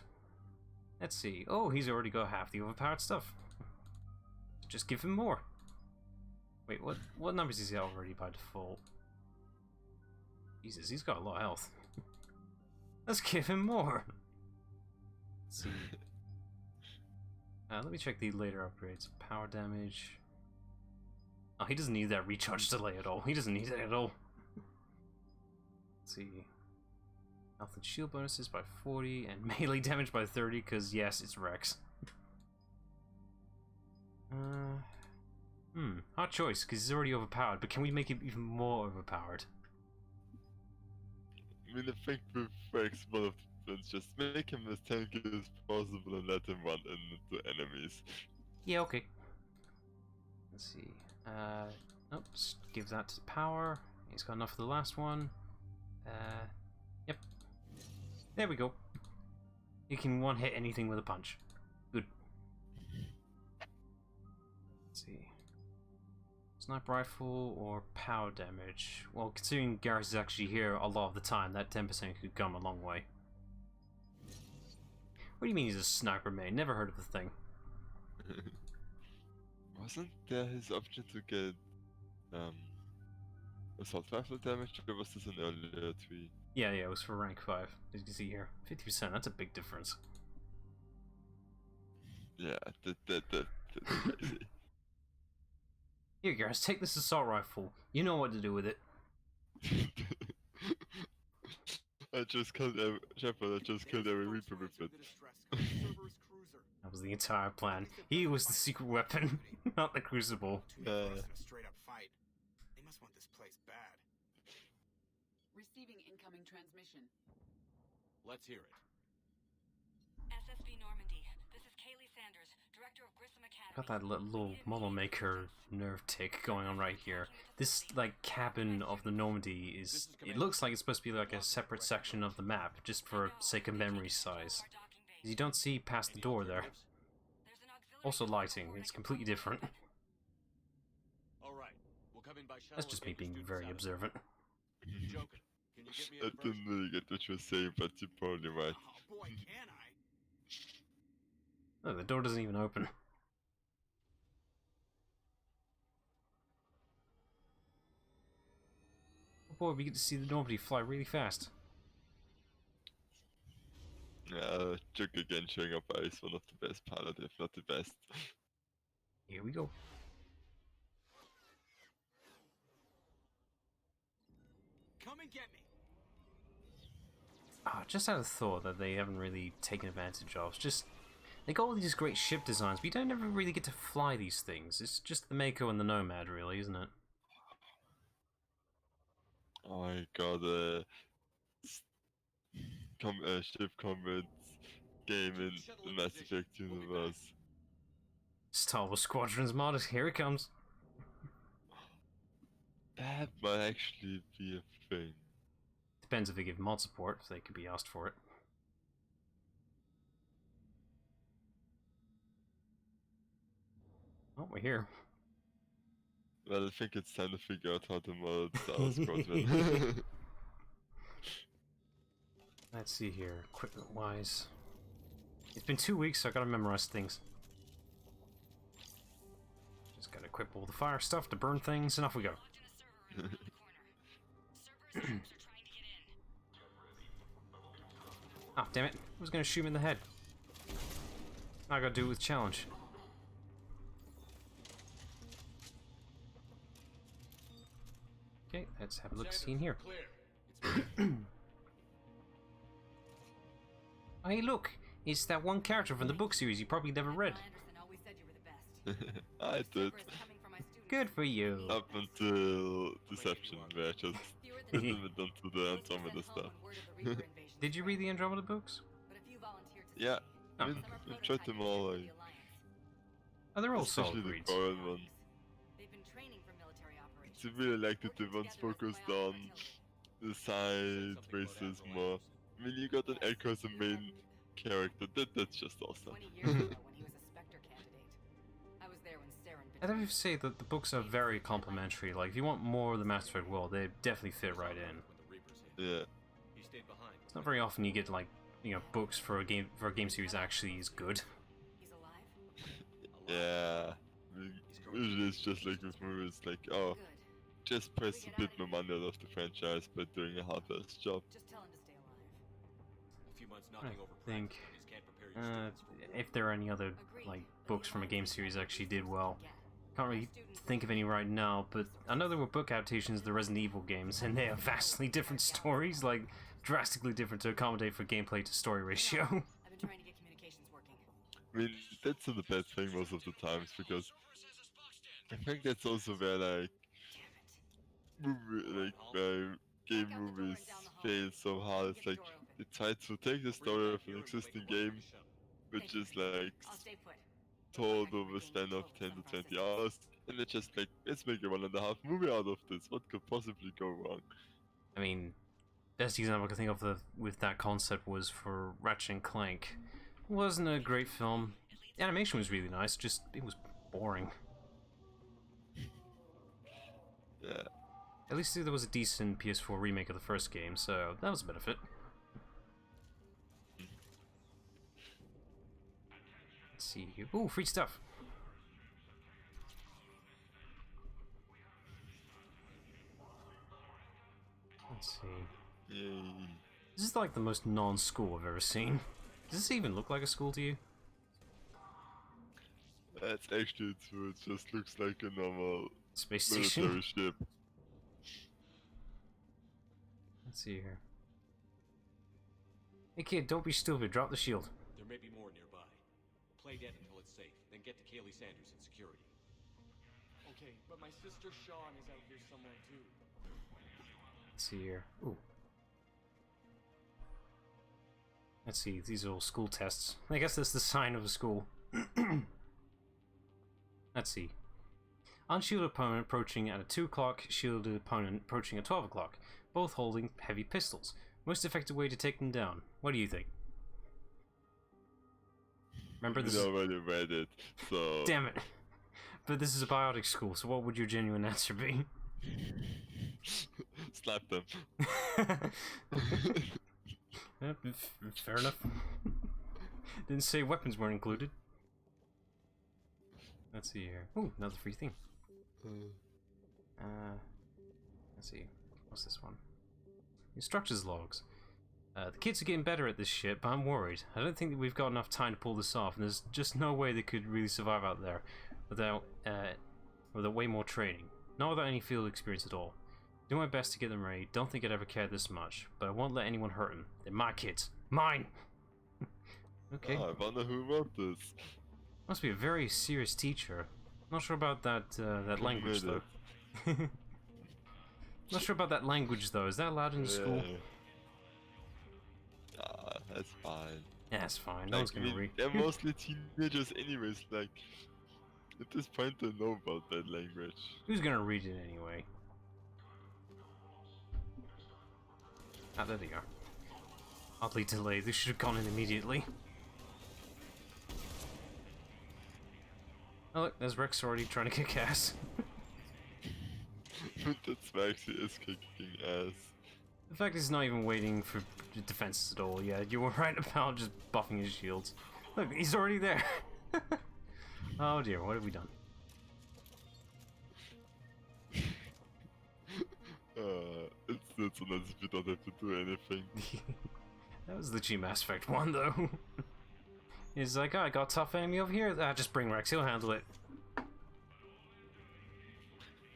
A: Let's see. Oh, he's already got half the overpowered stuff. Just give him more. Wait, what numbers is he already by default? Jesus, he's got a lot of health. Let's give him more. Let's see. Let me check the later upgrades. Power damage. Oh, he doesn't need that recharge delay at all. He doesn't need it at all. Let's see. Health and shield bonuses by 40 and melee damage by 30 because, yes, it's Rex. Hard choice because he's already overpowered, but can we make him even more overpowered?
D: I mean, I think with Rex, one of the things, just make him as tanky as possible and let him run into enemies.
A: Yeah, okay. Let's see. Oops, give that to power. He's got enough for the last one. Yep. There we go. You can one-hit anything with a punch. Good. Let's see. Sniper rifle or power damage? Well, considering Garrus is actually here a lot of the time, that 10% could come a long way. What do you mean he's a sniper main? Never heard of the thing.
D: Wasn't there his option to get assault rifle damage, or was this an earlier tweet?
A: Yeah, it was for rank 5. As you can see here. 50%, that's a big difference.
D: Yeah, that's crazy.
A: Here, Garrus, take this assault rifle. You know what to do with it.
D: I just killed every Shepard, I just killed every Reaper with it.
A: That was the entire plan. He was the secret weapon, not the Crucible.
F: Straight up fight. They must want this place bad.
E: Receiving incoming transmission.
B: Let's hear it.
G: SSB Normandy. This is Kaylee Sanders, Director of Grissom Academy.
A: Got that little model maker nerve tick going on right here. This like cabin of the Normandy is, it looks like it's supposed to be like a separate section of the map just for sake of memory size. You don't see past the door there. Also lighting, it's completely different.
B: All right. We'll come in by shuttle
A: That's just
B: and
A: me
B: get the
A: being
B: students
A: very
B: out of
A: observant.
B: here. Joker, can you get me
D: I
B: a
D: didn't really get what you were saying, but you're probably right.
F: Oh boy, can I?
A: Oh, the door doesn't even open. Oh boy, we get to see the Normandy fly really fast.
D: Yeah, Joke again showing up as one of the best pilot, if not the best.
A: Here we go.
F: Come and get me.
A: Just out of thought that they haven't really taken advantage of. Just, they got all these great ship designs, but you don't ever really get to fly these things. It's just the Mako and the Nomad, really, isn't it?
D: Oh my god, ship combat game in the Mass Effect universe.
A: Star Wars Squadrons mod, here it comes.
D: That might actually be a thing.
A: Depends if they give mod support, if they could be asked for it. Oh, we're here.
D: Well, I think it's time to figure out how to mod Star Wars Squadron.
A: Let's see here, equipment-wise. It's been 2 weeks, so I gotta memorize things. Just gotta equip all the fire stuff to burn things, and off we go. Ah, damn it. I was gonna shoot him in the head. Now I gotta do it with challenge. Okay, let's have a look see in here.
B: Clear. It's
A: Hey, look, it's that one character from the book series you probably never read.
G: Anderson always said you were the best.
D: I did.
G: Super is coming for my students.
A: Good for you.
D: Up until Deception, where I just
G: Fewer than
D: didn't even done to the Andromeda stuff.
A: Did you read the Andromeda books?
G: But if you volunteer to
D: Yeah,
A: Oh.
D: I mean, I tried them all, like,
A: Oh, they're all
D: especially
A: solid
D: the
A: reads.
D: Korean one.
G: They've been training for military operations.
D: I really liked it, the ones focused on the side races more. I mean, you got an Echo as a main character, that's just awesome.
G: 20 years ago when he was a Spectre candidate. I was there when Saren
A: I have to say that the books are very complimentary. Like, if you want more of the Mass Effect world, they definitely fit right in.
D: Yeah.
B: He stayed behind.
A: It's not very often you get, like, you know, books for a game series actually is good.
G: He's alive?
D: Yeah. I mean, usually it's just like with movies, like, oh,
G: Good.
D: just press a bit more money out of the franchise by doing a half-assed job.
G: Just tell him to stay alive.
B: A few months
A: I
B: knocking over
A: think
B: practices can't prepare your students for
A: if there are any other like books from a game series that actually did well, can't really think of any right now. But I know there were book adaptations of the Resident Evil games, and they are vastly different stories, like drastically different to accommodate for gameplay to story ratio.
G: I've been trying to get communications working.
D: I mean, that's not a bad thing most of the times, because I think that's also where, like, game movies fail so hard. It's like, they try to take the story of an existing game, which is like
G: I'll stay put.
D: told over a span of 10 to 20 hours, and they just like, let's make a 1.5 movie out of this. What could possibly go wrong?
A: I mean, best example I can think of with that concept was for Ratchet and Clank. It wasn't a great film. The animation was really nice, just it was boring.
D: Yeah.
A: At least there was a decent PS4 remake of the first game, so that was a benefit. Let's see here. Ooh, free stuff. Let's see.
D: Yay.
A: This is like the most non-school I've ever seen. Does this even look like a school to you?
D: That's actually true. It just looks like a normal
A: Space
D: military
A: station?
D: ship.
A: Let's see here. Hey kid, don't be stupid. Drop the shield.
B: There may be more nearby. Play dead until it's safe, then get to Kaylee Sanders in security.
H: Okay, but my sister Sean is out here somewhere too.
A: Let's see here. Ooh. Let's see, these are all school tests. I guess that's the sign of a school. Let's see. Unshielded opponent approaching at a 2 o'clock, shielded opponent approaching at 12 o'clock, both holding heavy pistols. Most effective way to take them down. What do you think? Remember this?
D: We already read it, so.
A: Damn it. But this is a biotic school, so what would your genuine answer be?
D: Slap them.
A: Yeah, fair enough. Didn't say weapons weren't included. Let's see here. Ooh, another free thing. Let's see. What's this one? Instructors logs. The kids are getting better at this shit, but I'm worried. I don't think that we've got enough time to pull this off, and there's just no way they could really survive out there without way more training. Not without any field experience at all. Do my best to get them ready. Don't think I'd ever care this much, but I won't let anyone hurt them. They're my kids. Mine! Okay.
D: Oh, I wonder who wrote this.
A: Must be a very serious teacher. Not sure about that that language
D: made
A: though. Not sure about that language though. Is that allowed in the school?
D: Ah, that's fine.
A: Yeah, it's fine. No one's gonna read.
D: They're mostly teenagers anyways, like, at this point they know about that language.
A: Who's gonna read it anyway? Ah, there they are. Oddly delayed. They should have gone in immediately. Oh look, there's Rex already trying to kick ass.
D: That's Maxi is kicking ass.
A: The fact is, he's not even waiting for defenses at all. Yeah, you were right about just buffing his shields. Look, he's already there. Oh dear, what have we done?
D: It's so nice if you don't have to do anything.
A: That was the G Mass Effect one, though. He's like, oh, I got a tough enemy over here. Ah, just bring Rex, he'll handle it.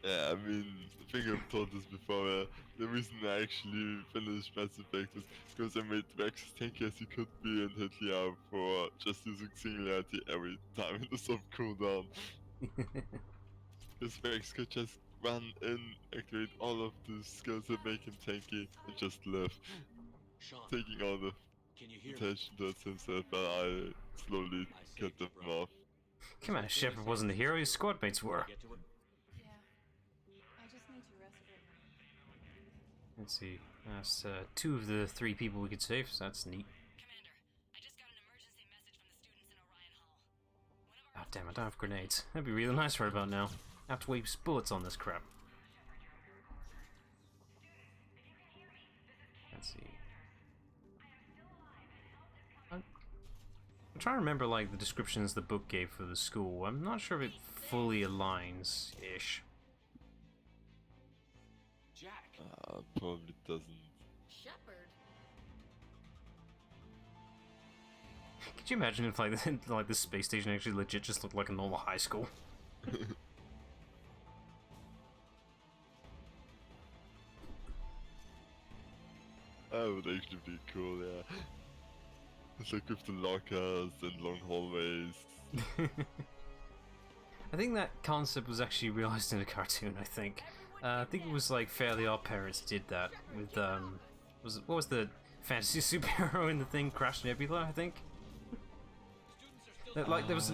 D: Yeah, I mean, I think I've told this before. The reason I actually finished Mass Effect was because I made Rex as tanky as he could be and hit Liao for just using Singularity every time in the sub cooldown. Because Rex could just run in, activate all of the skills that make him tanky, and just live,
B: Sean,
D: taking all the
B: can you hear me?
D: attention towards himself while I slowly
B: I
D: cut
B: saved you,
D: them
B: bro.
D: off.
A: Come on, Shepard wasn't the hero, his squad mates
B: Can
A: were.
B: I get to her?
E: Yeah. I just need to rest for a minute.
A: Let's see. That's 2 of the 3 people we could save, so that's neat.
G: Commander, I just got an emergency message from the students in Orion Hall. One of our
A: Oh damn, I don't have grenades. That'd be really nice right about now. I have to waste bullets on this crap. Let's see. I'm trying to remember like the descriptions the book gave for the school. I'm not sure if it fully aligns-ish.
B: Jack!
D: Probably doesn't.
E: Shepard.
A: Could you imagine if like like the space station actually legit just looked like a normal high school?
D: That would actually be cool, yeah. It's like with the lockers and long hallways.
A: I think that concept was actually realized in a cartoon. I think it was like Fairly Odd Parents did that with what was the fantasy superhero in the thing, Crash Nebula? I think. Like there was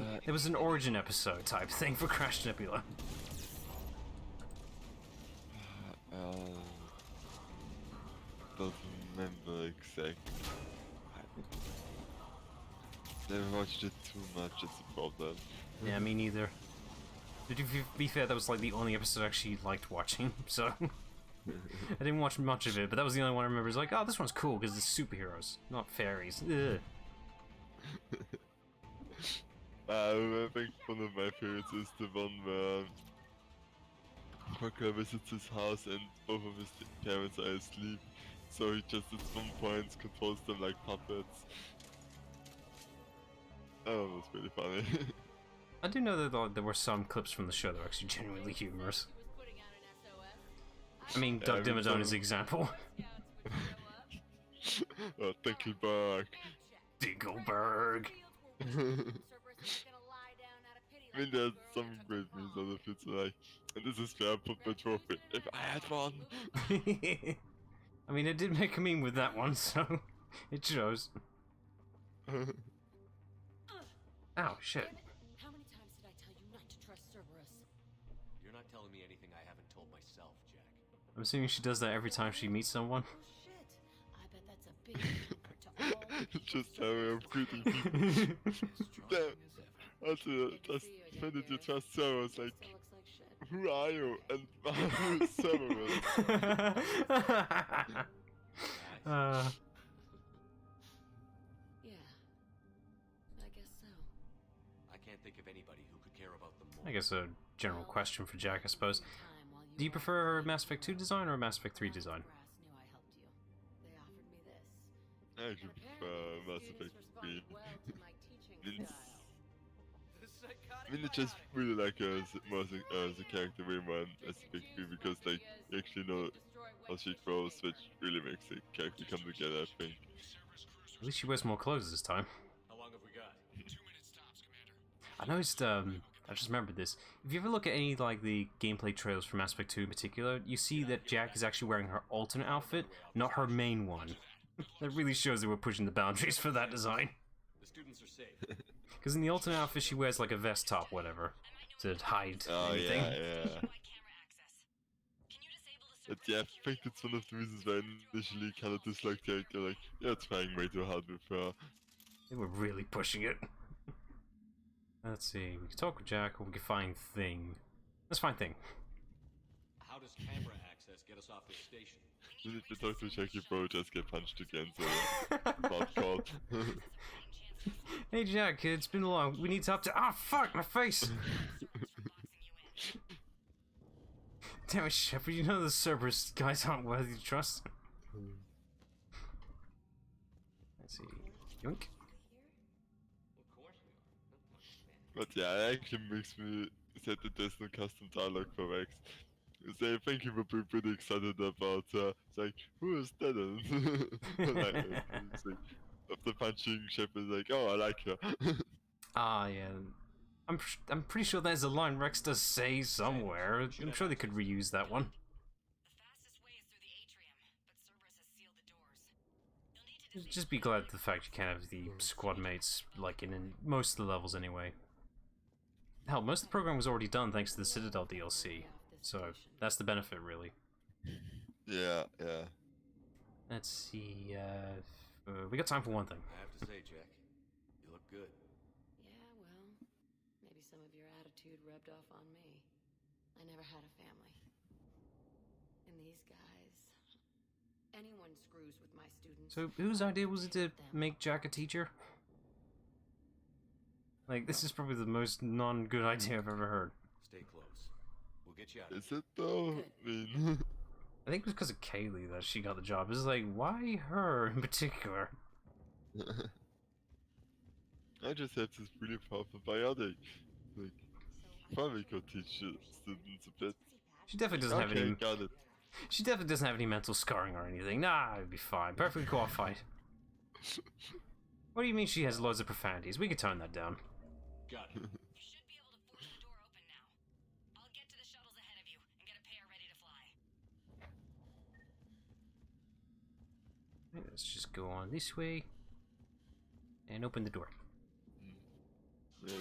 A: an origin episode type thing for Crash Nebula.
D: Don't remember exactly. Never watched it too much, it's a problem.
A: Yeah, me neither. To be fair, that was like the only episode I actually liked watching, so I didn't watch much of it, but that was the only one I remember. It's like, oh, this one's cool because it's superheroes, not fairies. Ugh.
D: I think one of my favorites is the one where Parker visits his house and both of his parents are asleep, so he just at some points controls them like puppets. Oh, it was really funny.
A: I do know that there were some clips from the show that were actually genuinely humorous. I mean, Doug Dimmadome is the example.
D: Dinkelberg.
A: Dinkelberg.
D: I mean, there's some great memes out of it, so like, and this is where I put my trophy, if I had one!
A: I mean, it did make a meme with that one, so it shows. Ow, shit.
E: How many times did I tell you not to trust Cerberus?
B: You're not telling me anything I haven't told myself, Jack.
A: I'm assuming she does that every time she meets someone.
E: Oh shit. I bet that's a big number to all.
D: Just how I'm greeting people. Damn. Also, just when did you trust Cerberus? Like,
E: Still looks like shit.
D: who are you? And who is Cerberus?
E: Yeah. I guess so.
B: I can't think of anybody who could care about them more.
A: I guess a general question for Jack, I suppose.
E: Time while
A: Do you
E: were
A: prefer her
E: asleep.
A: Mass Effect 2 design or Mass Effect 3 design?
E: Brass knew I helped you. They offered me this.
D: I actually prefer Mass Effect 3.
E: Well to my teaching
D: It's-
E: style.
D: I mean, I just really like her as a character way more in Mass Effect 3 because, like, you actually know how she grows, which really makes the character come together, I think.
A: At least she wears more clothes this time.
B: How long have we got?
A: I noticed, I just remembered this. If you ever look at any, like, the gameplay trailers for Mass Effect 2 in particular, you see that Jack is actually wearing her alternate outfit, not her main one. That really shows that we're pushing the boundaries for that design.
B: The students are safe.
A: Because in the alternate outfit, she wears, like, a vest top, whatever, to hide
D: Oh,
A: anything.
D: yeah.
G: camera access. Can you disable the
D: But yeah, I think it's one of the reasons why I initially kind of disliked the character. Like, you're trying way too hard with her.
A: They were really pushing it. Let's see, we can talk with Jack, or we can find Thing. Let's find Thing.
B: How does camera access get us off this station?
D: If you talk to Jackie Bro, just get punched again, so not called.
A: Hey Jack, it's been long. We need to up to. Ah, fuck, my face! Damn it, Shepard, you know the Cerberus guys aren't worthy to trust. Let's see. Yoink.
B: Of course we are.
D: But yeah, it actually makes me sad that there's no custom dialogue for Rex. So I think he would be pretty excited about, it's like, who is that? It's like, of the punching ship is like, oh, I like her.
A: Ah, yeah. I'm pretty sure there's a line Rex does say somewhere. I'm sure they could reuse that one.
G: The fastest way is through the atrium, but Cerberus has sealed the doors. You'll need to
A: Just be glad the fact you can't have the squad mates, like in most of the levels anyway. Hell, most of the program was already done thanks to the Citadel DLC, so that's the benefit, really.
D: Yeah, yeah.
A: Let's see, we got time for one thing.
B: I have to say, Jack, you look good.
C: Yeah, well, maybe some of your attitude rubbed off on me. I never had a family. And these guys... Anyone screws with my students...
A: So, whose idea was it to make Jack a teacher? Like, this is probably the most non-good idea I've ever heard.
B: Stay close. We'll get you out.
D: Is it though? I mean,
A: I think it was because of Kaylee that she got the job. It's like, why her in particular?
D: I just have this really powerful biotic. Like, probably could teach students a bit.
A: She definitely doesn't have
D: Okay,
A: any.
D: got it.
A: She definitely doesn't have any mental scarring or anything. Nah, it'd be fine. Perfectly qualified. What do you mean she has loads of profanities? We can tone that down.
B: Got it.
G: You should be able to force the door open now. I'll get to the shuttles ahead of you and get a pair ready to fly.
A: Let's just go on this way and open the door.
D: Yeah.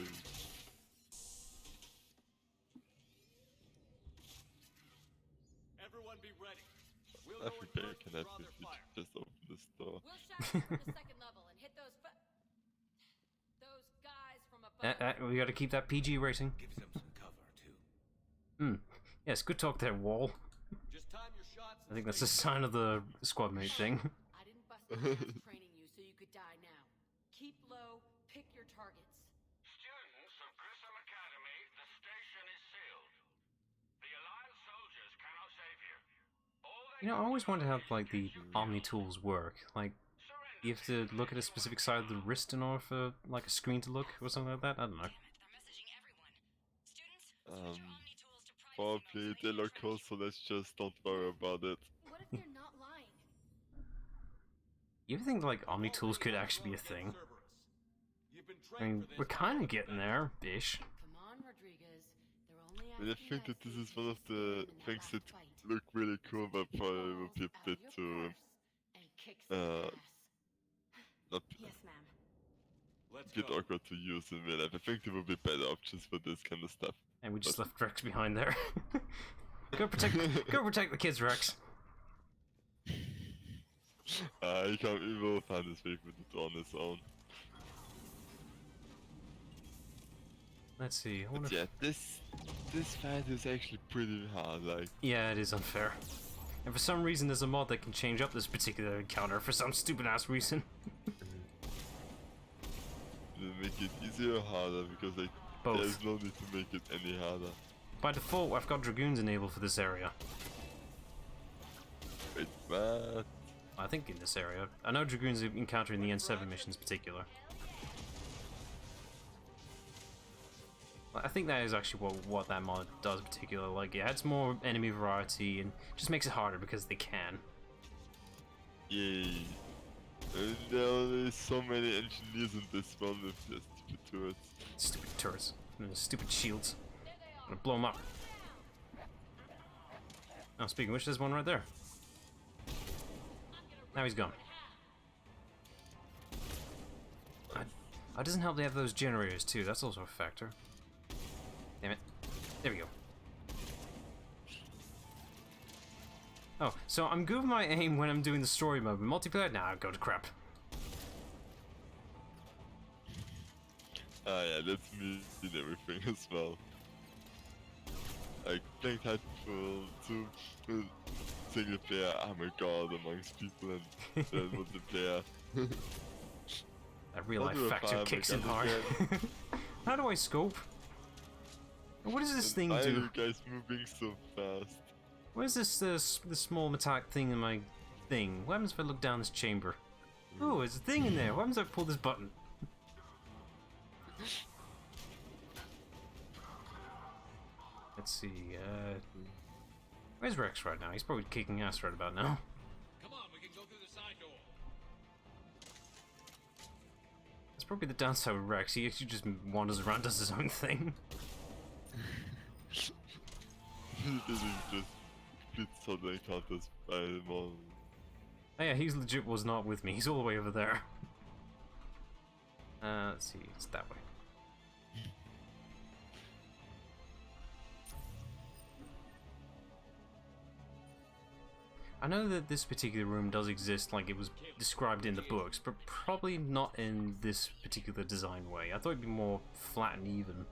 B: Everyone be ready. We'll
D: I
B: go in
D: think I
B: first
D: can
B: and
D: have
B: draw
D: this
B: their fire.
D: just open this door.
E: We'll shatter from the second level and hit those those guys from above.
A: We gotta keep that PG rating.
B: Gives them some cover, too.
A: Yes, good talk there, Wall.
B: Just time your shots.
A: I think that's a sign of the squad mate thing.
C: I didn't bust my ass training you so you could die now. Keep low, pick your targets.
I: Students of Grissom Academy, the station is sealed. The Alliance soldiers cannot save you. All they
A: You know, I always
I: can
A: wonder
I: do
A: how,
I: is
A: like, the
I: get you
A: Omni
I: killed.
A: tools work. Like, you have to look at a specific side of the wrist in order for, like, a screen to look or something like that? I don't know.
G: Damn it, they're messaging everyone. Students, switch your Omni tools to private
D: Probably
G: signals
D: they
G: and
D: look
G: atrium.
D: cool, so let's just don't worry about it.
E: What if they're not lying?
A: You ever think, like, Omni tools could actually be a thing? I mean, we're kind of getting there, ish.
C: Come on, Rodriguez. They're only
D: And I
C: asking
D: think
C: us
D: that this
C: to
D: is one of
C: use
D: the
C: them in
D: things
C: that
D: that
C: fight.
D: look really cool, but
C: Take
D: probably
C: the
D: would be a
C: balls
D: bit
C: out of your
D: too,
C: purse and kick some ass.
D: not
C: Yes, ma'am.
B: Let's
D: a bit
B: go.
D: awkward to use in real life. I think there would be better options for this kind of stuff.
A: And we just left Rex behind there. Go protect the kids, Rex.
D: He will find his way with it on his own.
A: Let's see. I wonder
D: But yeah, this fight is actually pretty hard. Like,
A: Yeah, it is unfair. And for some reason, there's a mod that can change up this particular encounter for some stupid ass reason.
D: they make it easier or harder because like
A: Both.
D: there's no need to make it any harder.
A: By default, I've got Dragoons enabled for this area.
D: Wait, what?
A: I think in this area. I know Dragoons encounter in the N7 missions particular. I think that is actually what that mod does in particular. Like, it adds more enemy variety and just makes it harder because they can.
D: Yay! There are so many engineers in this one with their stupid turrets.
A: Stupid turrets. And stupid shields. I'm gonna blow them up. Oh, speaking of which, there's one right there. Now he's gone. It doesn't help they have those generators too, that's also a factor. Damn it. There we go. Oh, so I'm good with my aim when I'm doing the story mode, but multiplayer? Nah, go to crap.
D: Yeah, that's me in everything as well. Like, playing Titanfall 2 single player, oh my god, amongst people and multiplayer.
A: That real life
D: I'll do a
A: factor
D: fire
A: kicks in
D: mechanic
A: hard. How do I scope? What does this thing
D: Why are
A: do?
D: you guys moving so fast?
A: What is this the small metallic thing in my thing? What happens if I look down this chamber? Oh, there's a thing in there. What happens if I pull this button? Let's see, Where's Rex right now? He's probably kicking ass right about now.
B: Come on, we can go through the side door.
A: That's probably the downside with Rex. He actually just wanders around, does his own thing.
D: This is just complete sudden encounters by them all.
A: Oh yeah, he's legit was not with me. He's all the way over there. Let's see, it's that way. I know that this particular room does exist like it was described in the books, but probably not in this particular design way. I thought it'd be more flat and even.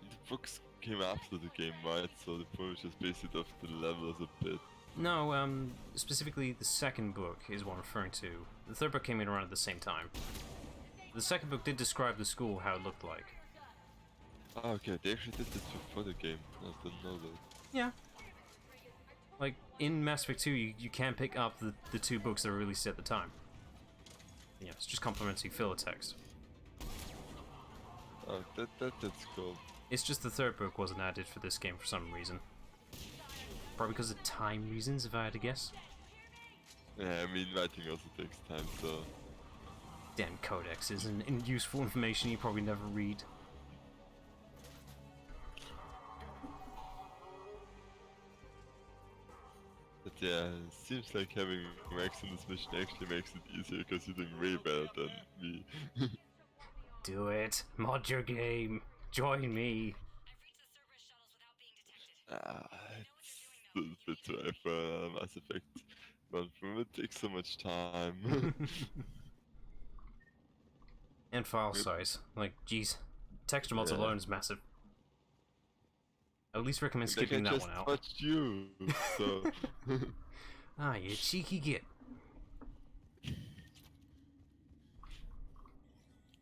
D: The books came after the game, right? So the probably just based it off the levels a bit.
A: No, specifically the second book is what I'm referring to. The third book came in around at the same time. The second book did describe the school, how it looked like.
D: Ah, okay, they actually did this before the game. I didn't know that.
A: Yeah. Like, in Mass Effect 2, you can pick up the two books that were released at the time. Yeah, it's just complimentary filler text.
D: Oh, that's cool.
A: It's just the third book wasn't added for this game for some reason. Probably because of time reasons, if I had to guess.
D: Yeah, I mean, writing also takes time, so...
A: Damn codexes and useful information you probably never read.
D: But yeah, it seems like having Max in this mission actually makes it easier, because you're doing way better than me.
A: Do it. Mod your game. Join me.
G: I've reached the server shuttles without being detected.
D: It's a bit too high for Mass Effect. But it takes so much time.
A: And file size. Like, geez. Texture mods alone is massive. I at least recommend skipping that one out.
D: I just watched you, so...
A: Ah, you cheeky git.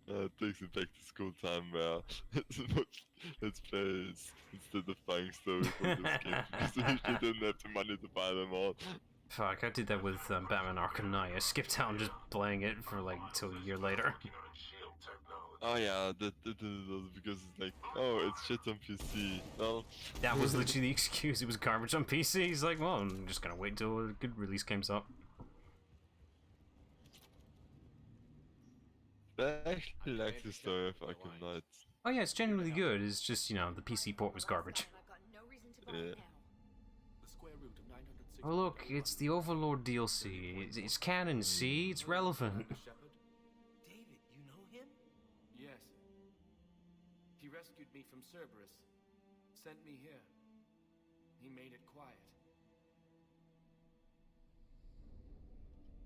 D: It takes it back to school time where let's play instead of buying story for this game, because we usually didn't have the money to buy them all.
A: Fuck, I did that with Batman Arkham Knight. I skipped out just playing it for like till a year later.
D: Oh yeah, that was because it's like, oh, it's shit on PC. Well,
A: That was literally the excuse. It was garbage on PC. He's like, well, I'm just gonna wait till a good release comes up.
D: I actually like the story of Arkham Knight.
A: Oh yeah, it's genuinely good. It's just, you know, the PC port was garbage.
E: I've got no reason to buy
D: Yeah.
E: it now.
F: The square root of 960.
A: Oh look, it's the Overlord DLC. It's canon, see? It's relevant.
F: Shepherd? David, you know him? Yes. He rescued me from Cerberus. Sent me here. He made it quiet.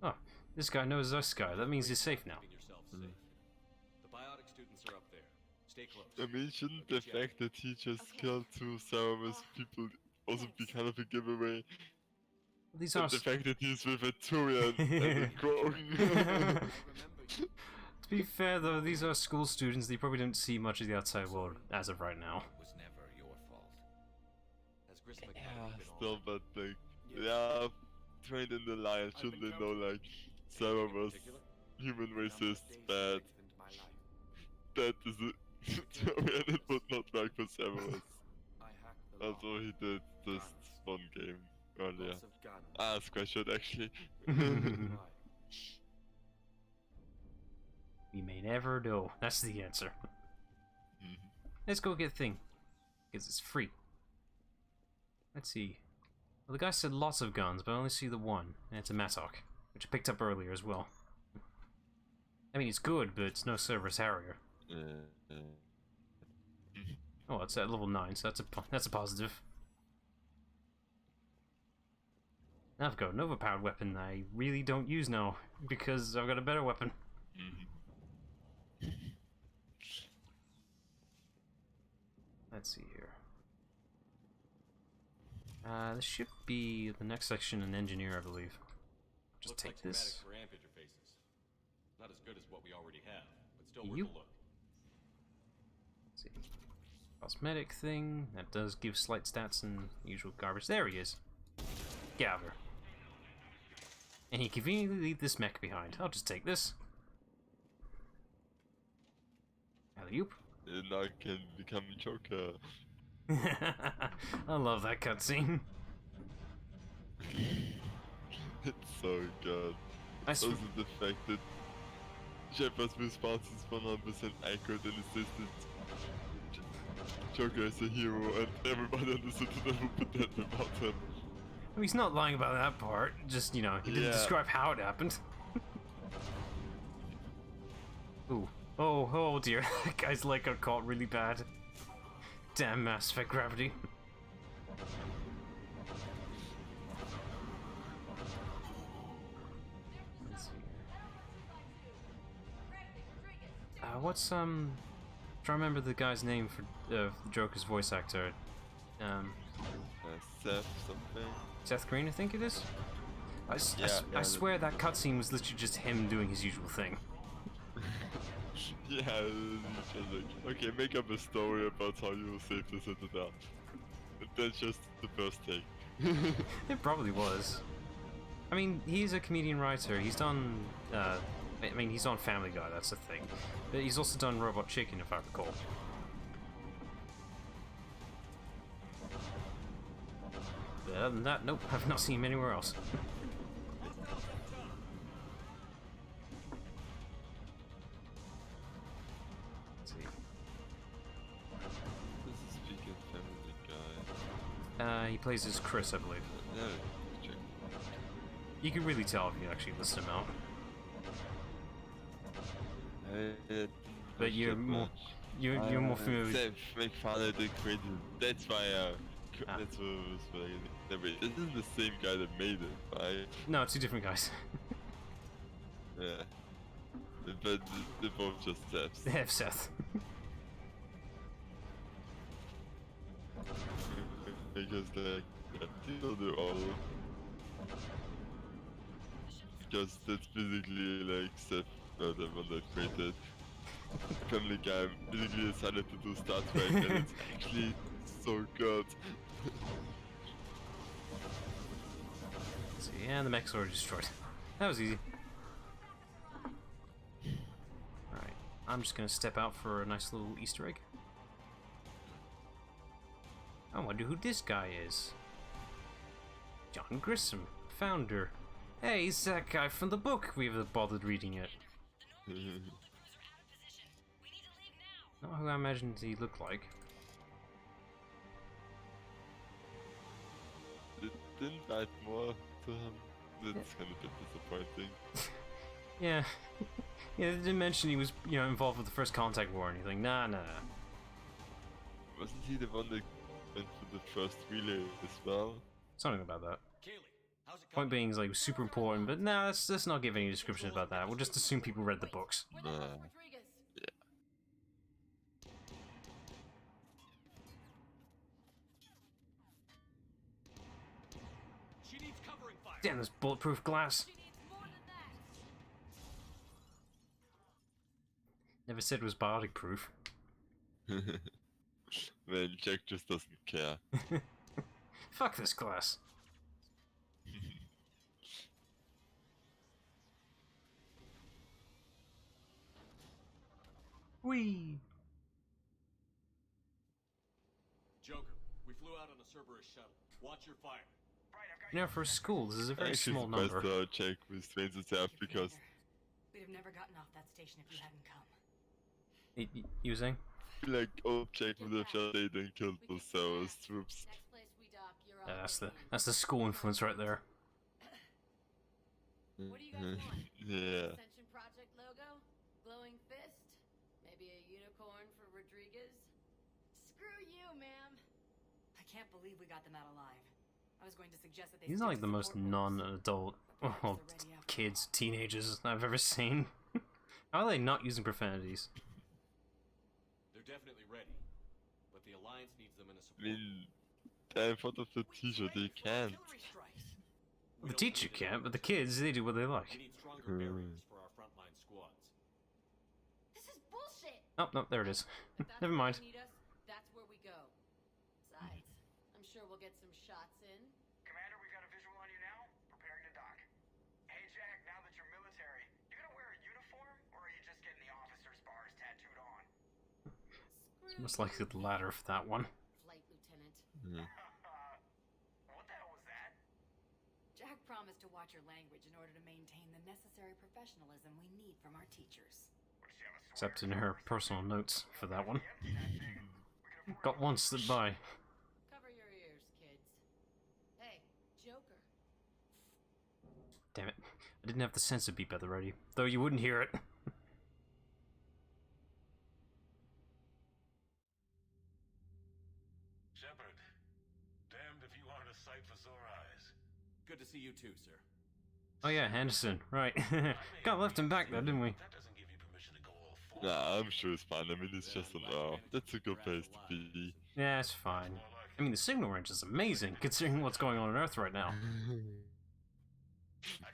A: Oh, this guy knows this guy. That means he's safe now.
B: Keeping yourself safe. The biotic students are up there. Stay close.
D: I mean, shouldn't the fact that he just killed two Cerberus people also be kind of a giveaway?
A: These are...
D: And the fact that he's with a Turian and a Krogan.
F: Remember you.
A: To be fair though, these are school students. They probably don't see much of the outside world as of right now.
B: It was never your fault. Has Grissom
D: Yeah,
B: Academy been
D: still,
B: altered?
D: but like, yeah, trained in the line, shouldn't they know like Cerberus, human race is bad. That is a Turian, it would not work for Cerberus.
F: I hacked the law.
D: Also, he did this one game earlier.
F: Lots of guns.
D: Ah, Squash Shot actually.
F: Why?
A: We may never know. That's the answer.
D: Mhm.
A: Let's go get Thing. Because it's free. Let's see. Well, the guy said lots of guns, but I only see the one. And it's a Mattock, which I picked up earlier as well. I mean, it's good, but it's no Cerberus Harrier. Oh, it's at level 9, so that's a positive. Now I've got an overpowered weapon I really don't use now, because I've got a better weapon. Let's see here. This should be the next section in Engineer, I believe. Just
B: Looks
A: take
B: like
A: this.
B: schematics for amp interfaces. Not as good as what we already have, but still worth
A: You.
B: a look.
A: Let's see. Cosmetic thing. That does give slight stats and usual garbage. There he is. Get out of here. And he conveniently leave this mech behind. I'll just take this. Alley-oop.
D: And now I can become Joker.
A: I love that cutscene.
D: It's so good. Also the fact that Shepard's response is 100% accurate and insisted Joker is a hero and everybody understood that would be dead without him.
A: I mean, he's not lying about that part, just, you know, he didn't describe how it happened. Ooh. Oh dear, that guy's leg got caught really bad. Damn Mass Effect gravity. Let's see. What's, trying to remember the guy's name for the Joker's voice actor.
D: Seth something.
A: Seth Green, I think it is? I swear that cutscene was literally just him doing his usual thing.
D: Yeah, it's just like, okay, make up a story about how you saved the Citadel. That's just the first take.
A: It probably was. I mean, he's a comedian writer. He's done, I mean, he's on Family Guy, that's the thing. But he's also done Robot Chicken, if I recall. But other than that, nope, I've not seen him anywhere else. Let's see.
D: This is speaking Family Guy.
A: He plays as Chris, I believe.
D: No, check.
A: You can really tell if you actually list him out. But you're more familiar with...
D: Seth MacFarlane created. That's why. That's what was like. No, wait, this isn't the same guy that made it, right?
A: No, two different guys.
D: Yeah. But they're both just Seths.
A: They have Seth.
D: Because like, they're all. Because that's basically like Seth, the one that created Family Guy, basically decided to do Star Trek, and it's actually so good.
A: Let's see, and the mech's already destroyed. That was easy. Alright, I'm just gonna step out for a nice little Easter egg. I wonder who this guy is. John Grissom, founder. Hey, he's that guy from the book we haven't bothered reading yet. Not who I imagined he looked like.
D: Didn't write more to him. That's kind of a bit disappointing.
A: Yeah. Yeah, they didn't mention he was, you know, involved with the First Contact War or anything. Nah.
D: Wasn't he the one that went for the first relay as well?
A: Something about that.
B: Kaylee, how's it
A: Point
B: going?
A: being is like, it was super important, but nah, let's not give any descriptions about that. We'll just assume people read the books.
C: Where the hell's Rodriguez?
D: Yeah.
B: She needs covering fire.
A: Damn, this bulletproof glass.
C: She needs more than that.
A: Never said it was biotic proof.
D: Man, Jack just doesn't care.
A: Fuck this glass. Whee!
B: Joker, we flew out on a Cerberus shuttle. Watch your fire.
A: You know, for a school, this is a very
D: Actually
A: small
D: surprised
A: number.
D: Jack restrains himself because
G: We'd have never gotten off that station if you hadn't come.
A: You were saying?
D: like old Jack would have just stayed and killed those Saurus troops.
C: Next place we dock, you're
A: Yeah,
C: all
A: that's the school influence right there.
C: What do you guys want?
D: Yeah.
C: Ascension Project logo? Glowing fist? Maybe a unicorn for Rodriguez? Screw you, ma'am.
G: I can't believe we got them out alive. I was going to suggest that they
A: These
G: stick
A: are like
G: to
A: the most
G: support roles.
A: non-adult, well,
G: They're ready after
A: kids, teenagers I've ever seen. How are they not using profanities?
B: They're definitely ready. But the Alliance needs them in a
D: I
B: support.
D: mean, in front of the teacher, they can't.
A: The teacher can't, but the kids, they do what they
B: We
A: like.
B: need stronger barriers for our frontline squads.
C: This is bullshit.
A: Oh, no, there it is.
C: If that's
A: Never
C: where
A: mind.
C: you need us, that's where we go. Besides, I'm sure we'll get some shots in.
I: Commander, we've got a visual on you now. Preparing to dock. Hey, Jack, now that you're military, you gonna wear a uniform, or are you just getting the officer's bars tattooed on?
A: It's most likely the latter for that one.
C: Flight
I: What the hell was that?
G: Jack promised to watch your language in order to maintain the necessary professionalism we need from our teachers.
A: Except in her personal notes for that one. Got one slip by.
C: Cover your ears, kids. Hey, Joker.
A: Damn it. I didn't have the sensor beep at the ready, though you wouldn't hear it.
I: Shepard, damned if you aren't a sight for sore eyes.
F: Good to see you too, sir.
A: Oh yeah, Henderson, right. Got left him back there, didn't we?
I: That doesn't give you permission to go all full.
D: Nah, I'm sure it's fine. I mean, it's just an that's a good place to be.
A: Yeah, it's fine. I mean, the signal range is amazing, considering what's going on Earth right now.
I: I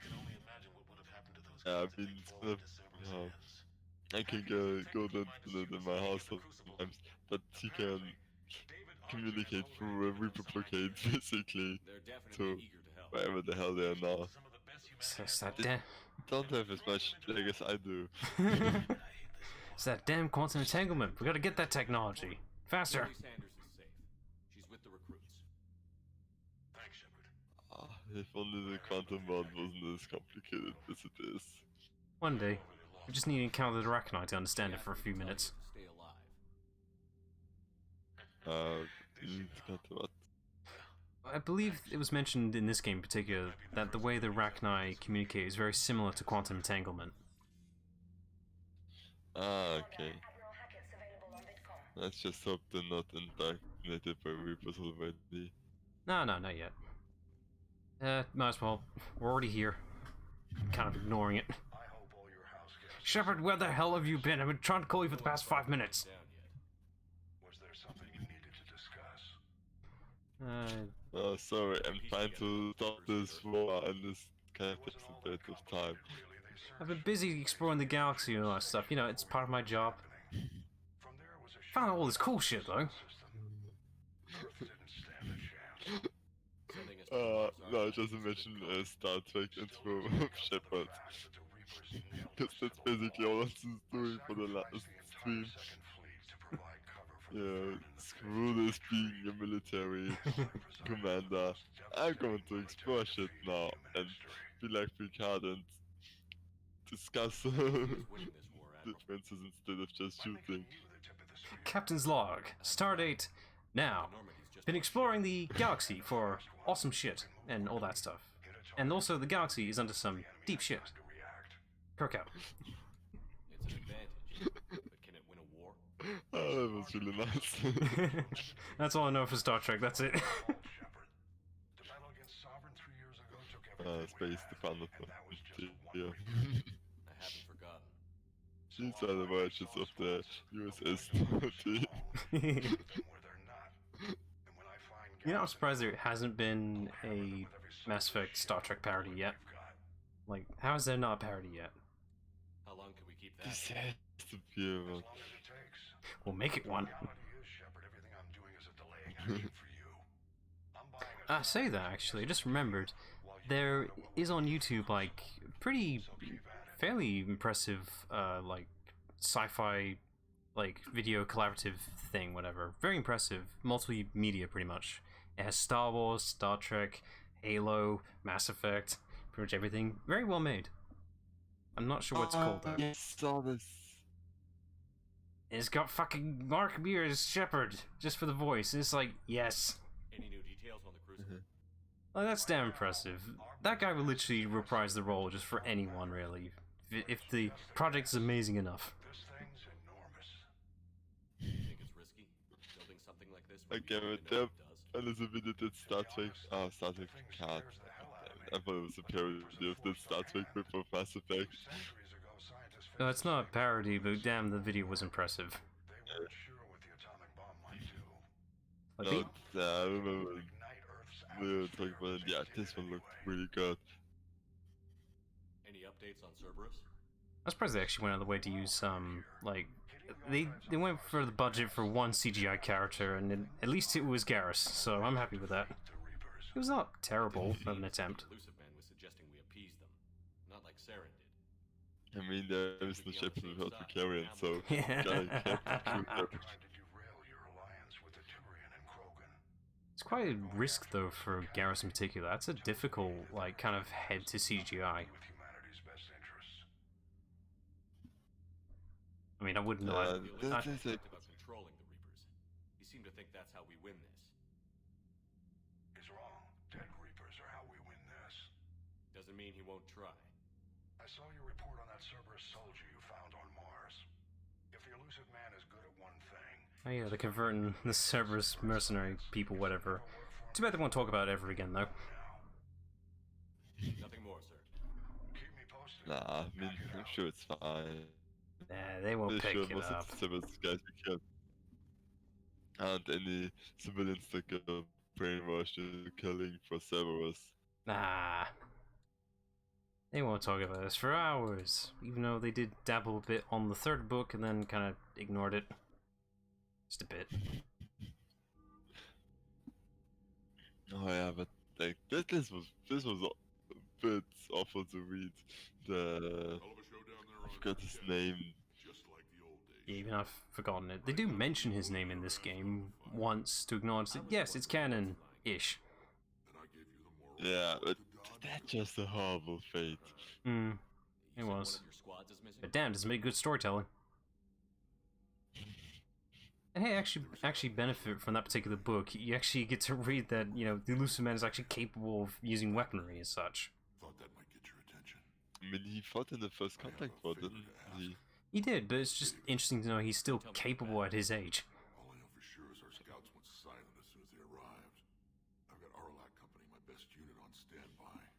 I: can only imagine what would have happened to those
D: Yeah, I
I: guys
D: mean,
I: if they'd fallen into Cerberus' hands.
D: I can go to in my house sometimes, but he can communicate through a Reaper blockade, basically,
F: They're definitely
D: to
F: eager to help.
D: wherever the hell they are now.
I: Some of the best
A: It's that damn...
D: Don't have as much lag as I do.
A: It's that damn quantum entanglement. We gotta get that technology. Faster.
F: Kelly Sanders is safe. She's with the recruits.
I: Thanks, Shepard.
D: If only the quantum bond wasn't as complicated as it is.
A: One day. We just need to encounter the Arachnite to understand it for a few minutes.
F: Stay alive.
D: What?
A: I believe it was mentioned in this game in particular that the way the Arachnite communicate is very similar to quantum entanglement.
D: Okay. Let's just hope they're not indoctrinated by Reapers already.
A: No, not yet. Might as well. We're already here. Kind of ignoring it.
I: I hope all your house guests.
A: Shepard, where the hell have you been? I've been trying to call you for the past 5 minutes.
F: Down yet.
I: Was there something you needed to discuss?
D: Oh, sorry, I'm trying to stop this war and this kind of takes a bit of time.
I: Clearly, they searched.
A: I've been busy exploring the galaxy and all that stuff. You know, it's part of my job.
I: From there was a
A: Found out all this cool shit, though.
I: system. Earth didn't stand a chance.
F: Sending us to
D: No,
F: Mars
D: just mention Star Trek intro of Shepard.
I: That the Reapers nailed
D: Because that's basically all I was doing for the last stream.
I: Second Fleet to provide cover for
D: Yeah, screw this being a military commander. I'm going to explore shit now and be like Picard and discuss
F: winning this war, Admiral.
D: differences instead of just shooting.
A: Captain's log. Stardate now.
F: Normandy's just
A: Been exploring the galaxy for awesome shit and all that stuff. And also the galaxy is under some deep shit. Kirk out.
F: It's an advantage, but can it win a war?
D: Oh, that was really nice.
A: That's all I know for Star Trek, that's it.
I: The battle against Sovereign 3 years ago took everything
D: Space
I: we had,
D: Department.
I: and that was just
D: Yeah.
I: one
F: I haven't forgotten.
D: These are the voyages of the USS T.
I: where they're not. And when I find
A: You know, I'm surprised there hasn't been a Mass Effect Star Trek parody yet. Like, how is there not a parody yet?
F: How long can we keep that?
D: This has to be a
I: as long as it takes.
A: We'll make it one.
I: Reality is, Shepard, everything I'm doing is a delaying action for you. I'm buying a
A: I say that actually, I just remembered. There is on YouTube, like, pretty, fairly impressive, like, sci-fi, like, video collaborative thing, whatever. Very impressive. Multimedia, pretty much. It has Star Wars, Star Trek, Halo, Mass Effect, pretty much everything. Very well made. I'm not sure what it's called, though.
D: I saw this.
A: It's got fucking Mark Mears Shepard, just for the voice. It's like, yes.
F: Any new details on the crucible?
A: Well, that's damn impressive. That guy would literally reprise the role just for anyone, really. If the project is amazing enough.
I: This thing's enormous.
F: You think it's risky? Building something like this when
D: Okay,
F: we
D: but
F: don't even know
D: that
F: what it does?
D: and there's a video that Star Trek. Star Trek card. I thought it was a parody of the Star Trek rip of Mass Effect.
I: Centuries ago, scientists
A: No, it's not a parody, but damn, the video was impressive.
I: they weren't sure what the atomic bomb might do.
A: Like,
D: No, I remember
I: Ignite Earth's
D: we were talking about it. Yeah, this one looked really good.
F: Any updates on Cerberus?
A: I'm surprised they actually went out of the way to use like they went for the budget for one CGI character, and at least it was Garrus, so I'm happy with that. It was not terrible of an attempt.
F: Elusive Man was suggesting we appease them, not like Saren did.
D: I mean, there is no Shepard without Vicarian, so
A: Yeah.
D: gotta keep the crew
I: Why did you rail your alliance with the Turian and Krogan?
A: It's quite a risk though for Garrus in particular. That's a difficult, like, kind of head to CGI.
J: With humanity's best interests.
A: I mean, I wouldn't know.
D: That is a...
B: about controlling the Reapers. You seem to think that's how we win this.
J: Is wrong. Dead Reapers are how we win this.
B: Doesn't mean he won't try.
J: I saw your report on that Cerberus soldier you found on Mars. If the elusive man is good at one thing...
A: Oh yeah, they're converting the Cerberus mercenary people, whatever. Too bad they won't talk about it ever again, though.
B: Nothing more, sir.
J: Keep me posted.
D: Nah, I mean, I'm sure it's fine.
A: Nah, they won't pick it up.
D: Most of the guys we killed aren't any civilians that get brainwashed into killing for Cerberus.
A: Nah. They won't talk about this for hours, even though they did dabble a bit on the third book and then kind of ignored it. Just a bit.
D: Oh yeah, but like this was a bit awful to read. The I forgot his name.
A: Yeah, even I've forgotten it. They do mention his name in this game once to acknowledge that yes, it's canon-ish.
D: Yeah, but that's just a horrible fate.
A: It was. But damn, does it make good storytelling. And hey, actually benefit from that particular book. You actually get to read that, you know, the elusive man is actually capable of using weaponry as such.
J: Thought that might get your attention.
D: I mean, he fought in the first contact war, didn't he?
A: He did, but it's just interesting to know he's still capable at his age.
J: All I know for sure is our scouts went silent as soon as they arrived. I've got Arlac Company, my best unit, on standby.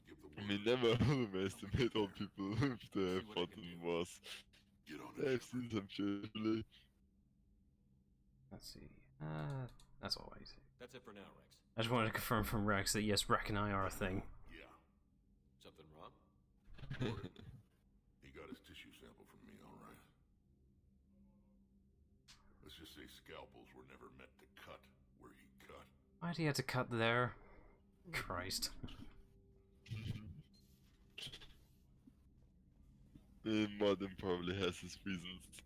J: You give the
D: I mean, never underestimate all people if they fought in wars.
J: Get on it.
D: I've seen some shit, really.
A: Let's see. That's all I see.
B: That's it for now, Rex.
A: I just wanted to confirm from Rex that yes, Rex and I are a thing.
J: Yeah.
B: Something wrong?
J: He got his tissue sample from me, all right. Let's just say scalpels were never meant to cut where he cut.
A: Why'd he have to cut there? Christ.
D: Martin probably has his reasons.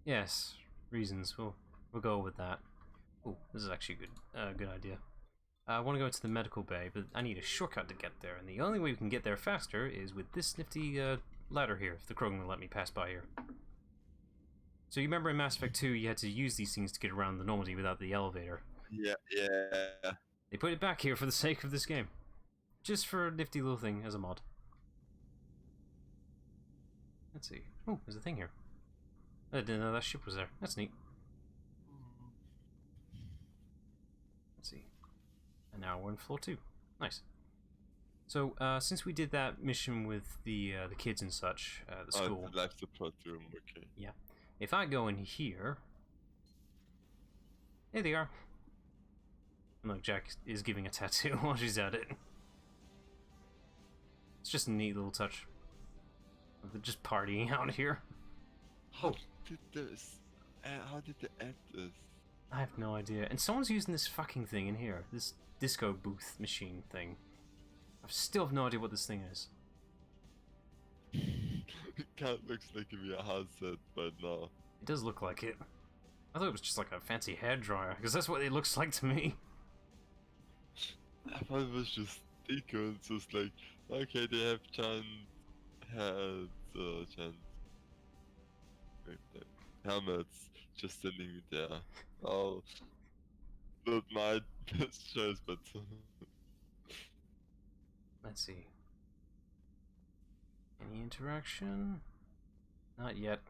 A: Yes, reasons. We'll go with that. Oh, this is actually a good idea. I want to go to the medical bay, but I need a shortcut to get there, and the only way we can get there faster is with this nifty ladder here, if the Krogan will let me pass by here. So you remember in Mass Effect 2 you had to use these things to get around the Normandy without the elevator.
D: Yeah.
A: They put it back here for the sake of this game. Just for a nifty little thing as a mod. Let's see. Oh, there's a thing here. I didn't know that ship was there. That's neat. Let's see. And now we're in floor 2. Nice. So, since we did that mission with the kids and such, the school.
D: The life support room, okay.
A: Yeah. If I go in here... There they are. And look, Jack is giving a tattoo while she's at it. It's just a neat little touch. They're just partying out here.
D: How did they add this?
A: I have no idea. And someone's using this fucking thing in here. This disco booth machine thing. I still have no idea what this thing is.
D: It kind of looks like a VR headset, but no.
A: It does look like it. I thought it was just like a fancy hairdryer, because that's what it looks like to me.
D: I thought it was just eco. It's just like, okay, they have giant heads, giant helmets just sitting there. Oh, not my best choice, but
A: let's see. Any interaction? Not yet.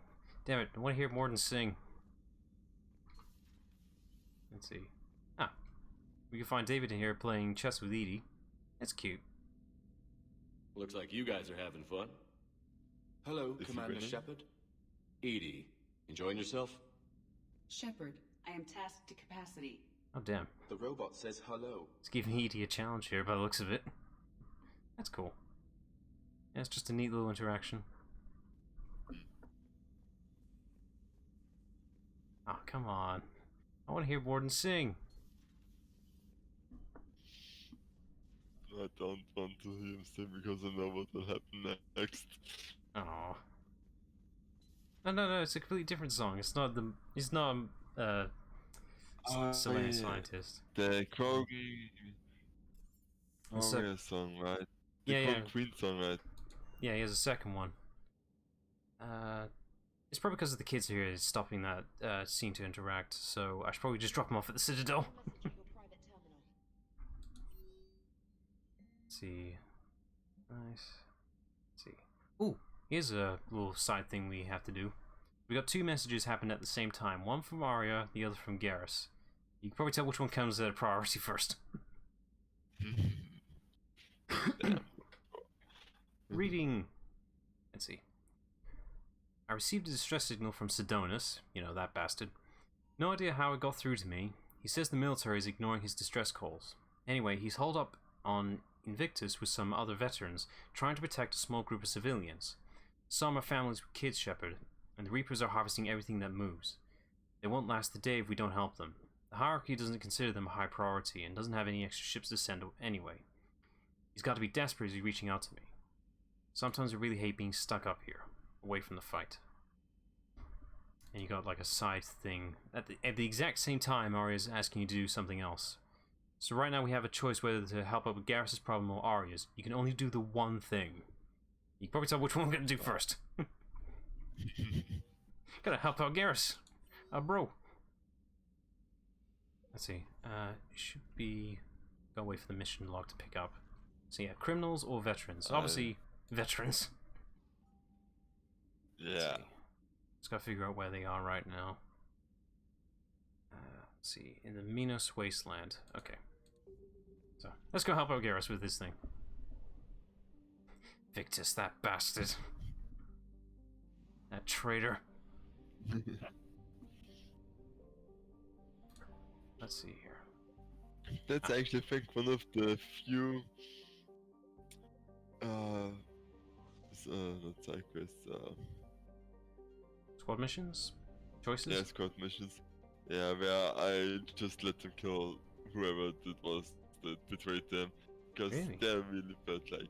A: Damn it, I want to hear Morden sing. Let's see. Ah, we can find David in here playing chess with Edie. That's cute.
B: Looks like you guys are having fun.
F: Hello,
D: Is he
F: Commander
D: winning?
F: Shepard.
B: Edie, enjoying yourself?
K: Shepard, I am tasked to capacity.
A: Oh damn.
F: The robot says hello.
A: It's giving Edie a challenge here by the looks of it. That's cool. Yeah, it's just a neat little interaction. Oh, come on. I want to hear Warden sing.
D: I don't want to hear him sing because I know what will happen next.
A: Oh. No, it's a completely different song. It's not civilian
D: yeah.
A: scientist.
D: The Krogan song, right? The
A: Yeah, yeah.
D: Krogan Queen song, right?
A: Yeah, he has a second one. It's probably because of the kids here is stopping that scene to interact, so I should probably just drop them off at the Citadel. Let's see. Nice. Let's see. Ooh, here's a little side thing we have to do. We got two messages happen at the same time. One from Arya, the other from Garrus. You can probably tell which one comes at priority first. Reading. Let's see. I received a distress signal from Sidonus, you know, that bastard. No idea how it got through to me. He says the military is ignoring his distress calls. Anyway, he's holed up on Invictus with some other veterans, trying to protect a small group of civilians. Some are families with kids, Shepard, and the Reapers are harvesting everything that moves. They won't last the day if we don't help them. The hierarchy doesn't consider them a high priority and doesn't have any extra ships to send anyway. He's got to be desperate as he's reaching out to me. Sometimes I really hate being stuck up here, away from the fight. And you got like a side thing. At the exact same time, Arya's asking you to do something else. So right now we have a choice whether to help out with Garrus' problem or Arya's. You can only do the one thing. You can probably tell which one we're gonna do first. Gotta help out Garrus. Bro. Let's see. Should be... Gotta wait for the mission log to pick up. So yeah, criminals or veterans? Obviously, veterans.
D: Yeah.
A: Just gotta figure out where they are right now. Let's see. In the Minos Wasteland. Okay. So, let's go help out Garrus with this thing. Victus, that bastard. That traitor. Let's see here.
D: That's actually, I think, one of the few not side quests,
A: Squad missions? Choices?
D: yeah, squad missions. Yeah, where I just let them kill whoever it was that betrayed them. Because
A: Really?
D: they really felt like...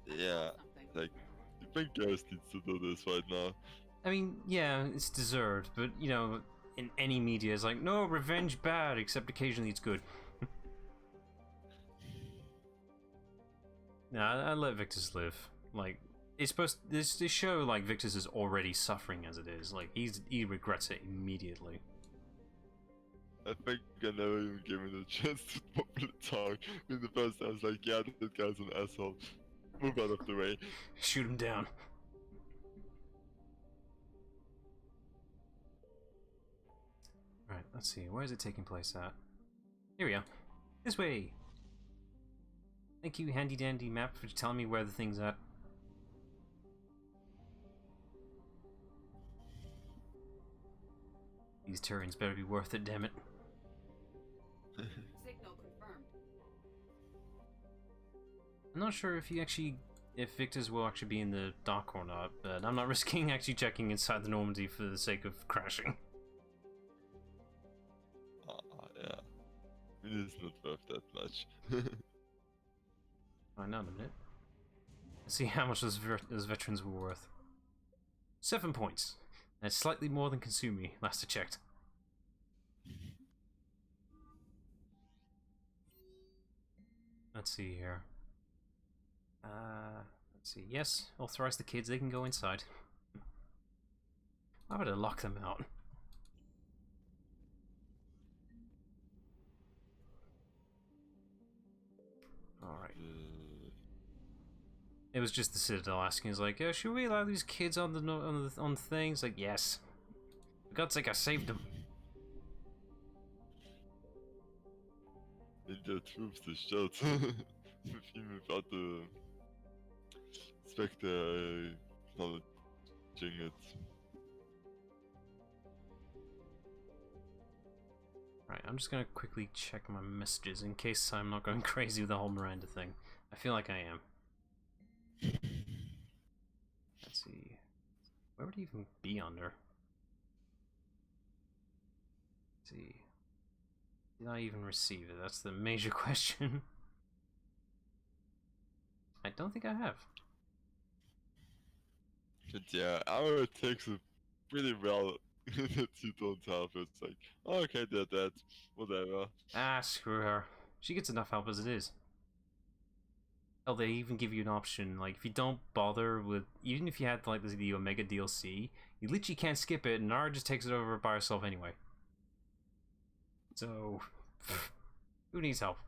D: Yeah, like, I think Garrus needs to do this right now.
A: I mean, yeah, it's deserved, but, you know, in any media, it's like, no, revenge bad, except occasionally it's good. Nah, I let Victus live. Like, it's supposed this show, like, Victus is already suffering as it is. Like, he regrets it immediately.
D: I think I never even gave him a chance to properly talk. In the first I was like, yeah, that guy's an asshole. Move out of the way.
A: Shoot him down. Right, let's see. Where is it taking place at? Here we are. This way! Thank you, handy dandy map, for telling me where the thing's at. These Turians better be worth it, damn it.
G: Signal confirmed.
A: I'm not sure if Victus will actually be in the dock or not, but I'm not risking actually checking inside the Normandy for the sake of crashing.
D: Yeah. It is not worth that much.
A: Find out in a minute. Let's see how much those veterans were worth. 7 points. That's slightly more than Consumi, last I checked. Let's see here. Let's see. Yes, authorize the kids, they can go inside. I better lock them out. Alright. It was just the Citadel asking, "Is like, should we allow these kids on the things?" Like, yes. For God's sake, I saved them.
D: In der troops the shot. With him without the Spectre acknowledging it.
A: Right, I'm just gonna quickly check my messages in case I'm not going crazy with the whole Miranda thing. I feel like I am. Let's see. Where would he even be under? Let's see. Did I even receive it? That's the major question. I don't think I have.
D: But yeah, our takes it pretty well that you don't have. It's like, oh, okay, they're dead. Whatever.
A: Ah, screw her. She gets enough help as it is. Hell, they even give you an option, like, if you don't bother with, even if you had, like, the Omega DLC, you literally can't skip it, and Nara just takes it over by herself anyway. So, who needs help?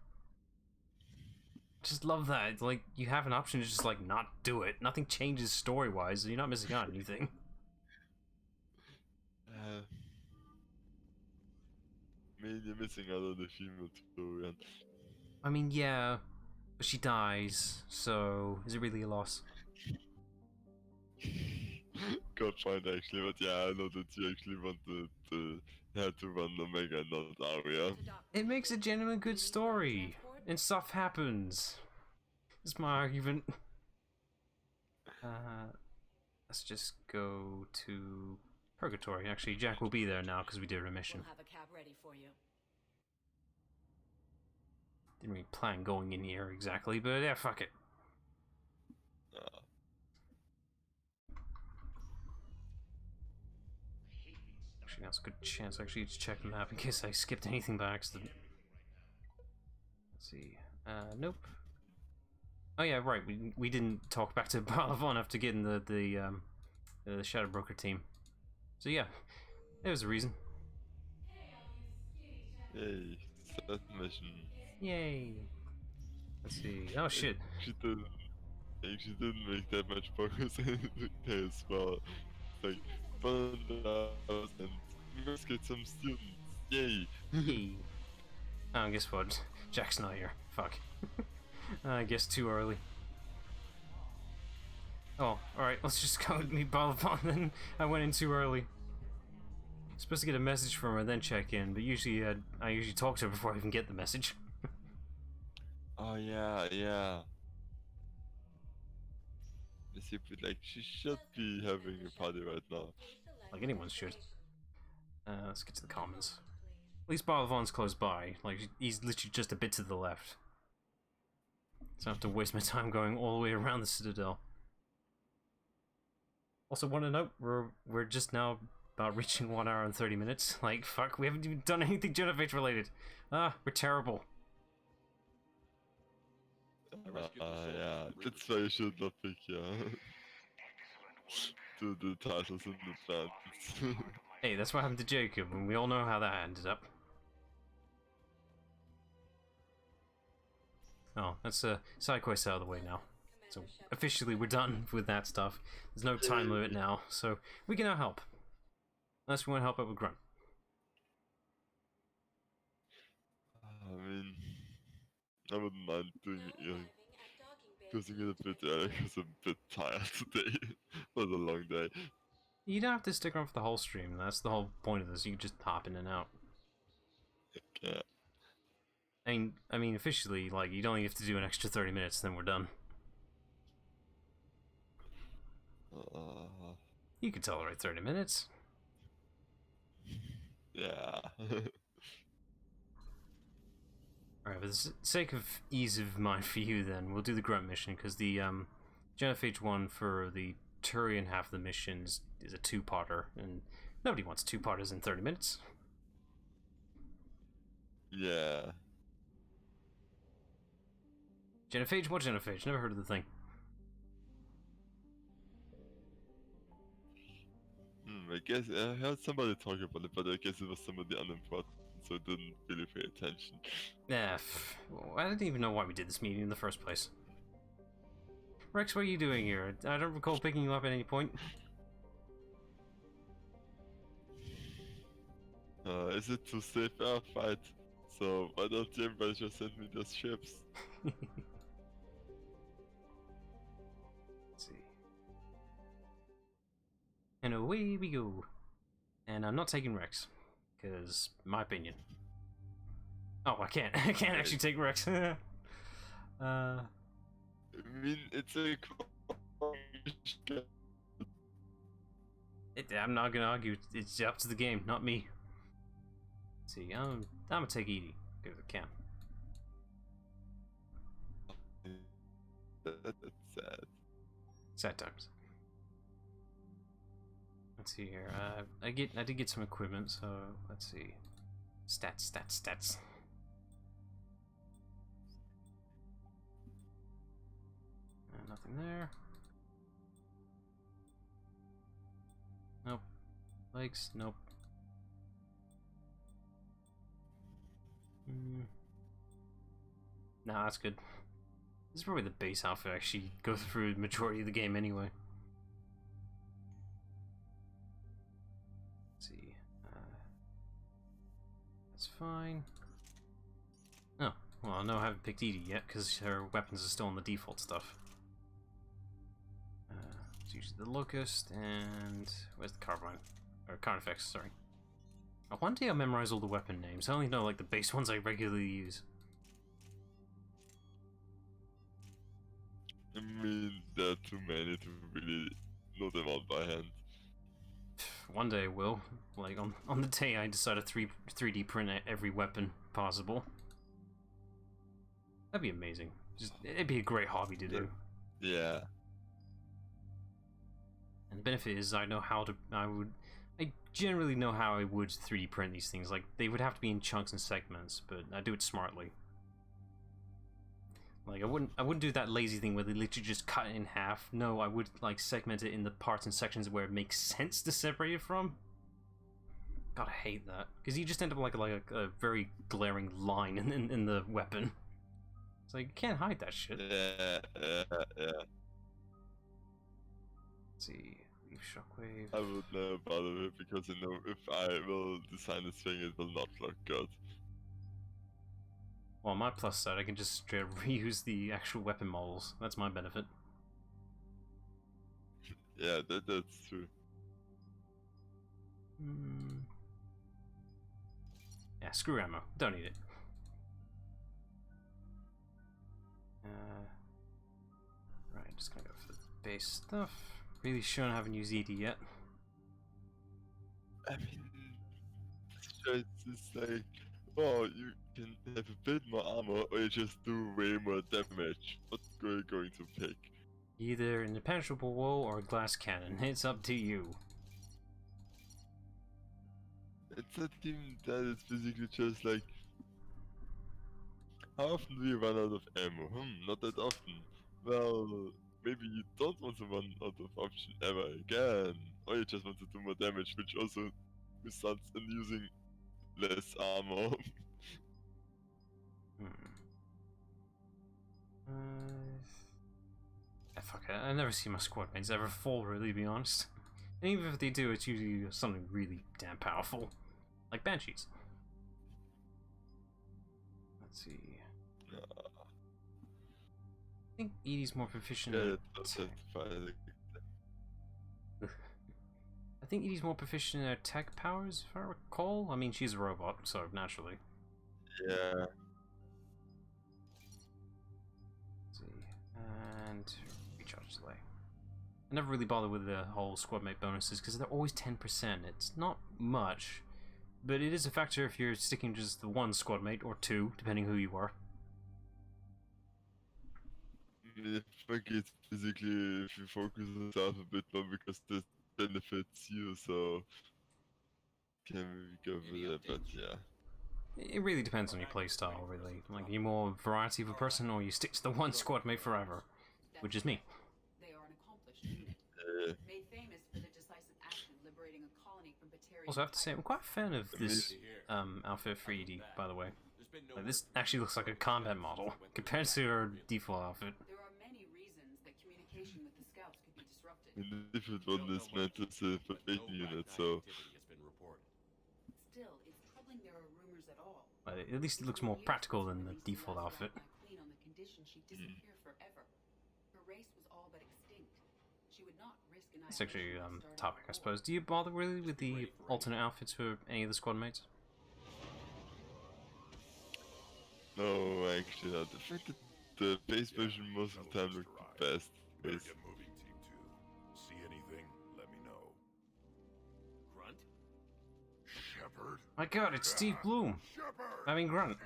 A: Just love that. It's like, you have an option to just, like, not do it. Nothing changes story-wise, so you're not missing out on anything.
D: I mean, you're missing out on the female story, and
A: I mean, yeah, but she dies, so is it really a loss?
D: good point actually, but yeah, I know that you actually wanted to had to run Omega and not Aria.
A: It makes a genuine good story, and stuff happens. That's my argument. Let's just go to Purgatory. Actually, Jack will be there now because we did a mission.
C: We'll have a cab ready for you.
A: Didn't really plan going in here exactly, but yeah, fuck it. Actually, that's a good chance actually to check the map in case I skipped anything by accident. Let's see. Nope. Oh yeah, right. We didn't talk back to Battle-Hardened after getting the Shadow Broker team. So yeah, there was a reason.
D: Yay, set mission.
A: Yay. Let's see. Oh shit.
D: She didn't make that much progress there as well. It's like, fun and we must get some students. Yay!
A: Yay. Oh, guess what? Jack's not here. Fuck. I guess too early. Oh, alright, let's just go and meet Battle-Hardened then. I went in too early. Supposed to get a message from her, then check in, but usually I usually talk to her before I even get the message.
D: Oh yeah, yeah. Like, she should be having a party right now.
A: Like anyone should. Let's get to the commons. At least Battle-Harden's close by. Like, he's literally just a bit to the left. So I don't have to waste my time going all the way around the Citadel. Also, want to note, we're just now about reaching 1 hour and 30 minutes. Like, fuck, we haven't even done anything Genophage related. Ah, we're terrible.
D: Yeah, that's why you should not pick, do the titles in advance.
A: Hey, that's what happened to Jacob, and we all know how that ended up. Oh, that's a side quest out of the way now. So, officially we're done with that stuff. There's no time limit now, so we can now help. Unless we want to help out with Grunt.
D: I mean, I wouldn't mind doing it a bit early because I'm a bit tired today. It was a long day.
A: You don't have to stick around for the whole stream. That's the whole point of this. You can just hop in and out.
D: Yeah.
A: I mean, officially, like, you'd only have to do an extra 30 minutes, then we're done. You could tolerate 30 minutes.
D: Yeah.
A: Alright, for the sake of ease of mind for you, then, we'll do the Grunt mission, because the Genophage one for the Turian half of the missions is a two-parter, and nobody wants two-parters in 30 minutes.
D: Yeah.
A: Genophage? What Genophage? Never heard of the thing.
D: I guess I heard somebody talk about it, but I guess it was somebody unimportant, so I didn't really pay attention.
A: Yeah, I didn't even know why we did this meeting in the first place. Rex, what are you doing here? I don't recall picking you up at any point.
D: Is it to save our fight? So why don't everybody just send me those ships?
A: Let's see. And away we go. And I'm not taking Rex, because my opinion. Oh, I can't. I can't actually take Rex.
D: I mean, it's a.
A: I'm not gonna argue. It's up to the game, not me. Let's see, I'm gonna take Edie because I can.
D: That's sad.
A: Sad times. Let's see here. I did get some equipment, so let's see. Stats. Nothing there. Nope. Legs, nope. Nah, that's good. This is probably the base outfit I actually go through the majority of the game anyway. Let's see. That's fine. Oh, well, no, I haven't picked Edie yet because her weapons are still on the default stuff. It's usually the Locust and where's the Carbine? Or Carnifex, sorry. One day I'll memorize all the weapon names. I only know like the base ones I regularly use.
D: I mean, there are too many to really know them all by hand.
A: One day I will. Like on the day I decide to 3D print every weapon possible. That'd be amazing. It'd be a great hobby to do.
D: Yeah.
A: And the benefit is I generally know how I would 3D print these things. Like, they would have to be in chunks and segments, but I do it smartly. Like, I wouldn't do that lazy thing where they literally just cut it in half. No, I would, like, segment it in the parts and sections where it makes sense to separate it from. God, I hate that. Because you just end up like a very glaring line in the weapon. It's like, you can't hide that shit.
D: Yeah.
A: Let's see. Leaf Shockwave.
D: I would never bother with it because I know if I will design this thing, it will not look good.
A: Well, on my plus side, I can just straight up reuse the actual weapon models. That's my benefit.
D: Yeah, that's true.
A: Yeah, screw ammo. Don't need it. Right, just gonna go for the base stuff. Really sure I haven't used ED yet.
D: I mean, it's just like, oh, you can have a bit more armor or you just do way more damage. What are you going to pick?
A: Either an impenetrable wall or a glass cannon. It's up to you.
D: It's not even that, it's basically just like, how often do you run out of ammo? Not that often. Well, maybe you don't want to run out of option ever again. Or you just want to do more damage, which also results in using less armor.
A: Fuck it. I never see my squad mates ever fall, really, to be honest. And even if they do, it's usually something really damn powerful. Like Banshees. Let's see. I think Edie's more proficient at... I think Edie's more proficient in her tech powers, if I recall. I mean, she's a robot, so naturally.
D: Yeah.
A: Let's see. And recharge delay. I never really bother with the whole squad mate bonuses because they're always 10%. It's not much, but it is a factor if you're sticking just the one squad mate or two, depending who you are.
D: I think it's basically if you focus on yourself a bit more because this benefits you, so can we go with that, but yeah.
A: It really depends on your playstyle, really. Like, you're more variety of a person or you stick to the one squad mate forever, which is me.
G: They are an accomplished unit. Made famous for their decisive action liberating a colony from Batarian.
A: Also, I have to say, I'm quite a fan of this outfit for Edie, by the way. Like, this actually looks like a combat model compared to her default outfit.
G: There are many reasons that communication with the scouts could be disrupted.
D: The default one is meant as a forbidden unit, so...
G: Still, it's troubling there are rumors at all.
A: At least it looks more practical than the default outfit.
G: Queen on the condition she'd disappear forever. Her race was all but extinct. She would not risk an
A: It's actually topic, I suppose. Do you bother really with the alternate outfits for any of the squad mates?
D: No, actually not. I think that the base version most of the time looked the best.
J: Better get moving, Team 2. See anything, let me know.
B: Grunt?
J: Shepard?
A: My god, it's Steve Bloom!
J: Shepard!
A: I mean Grunt.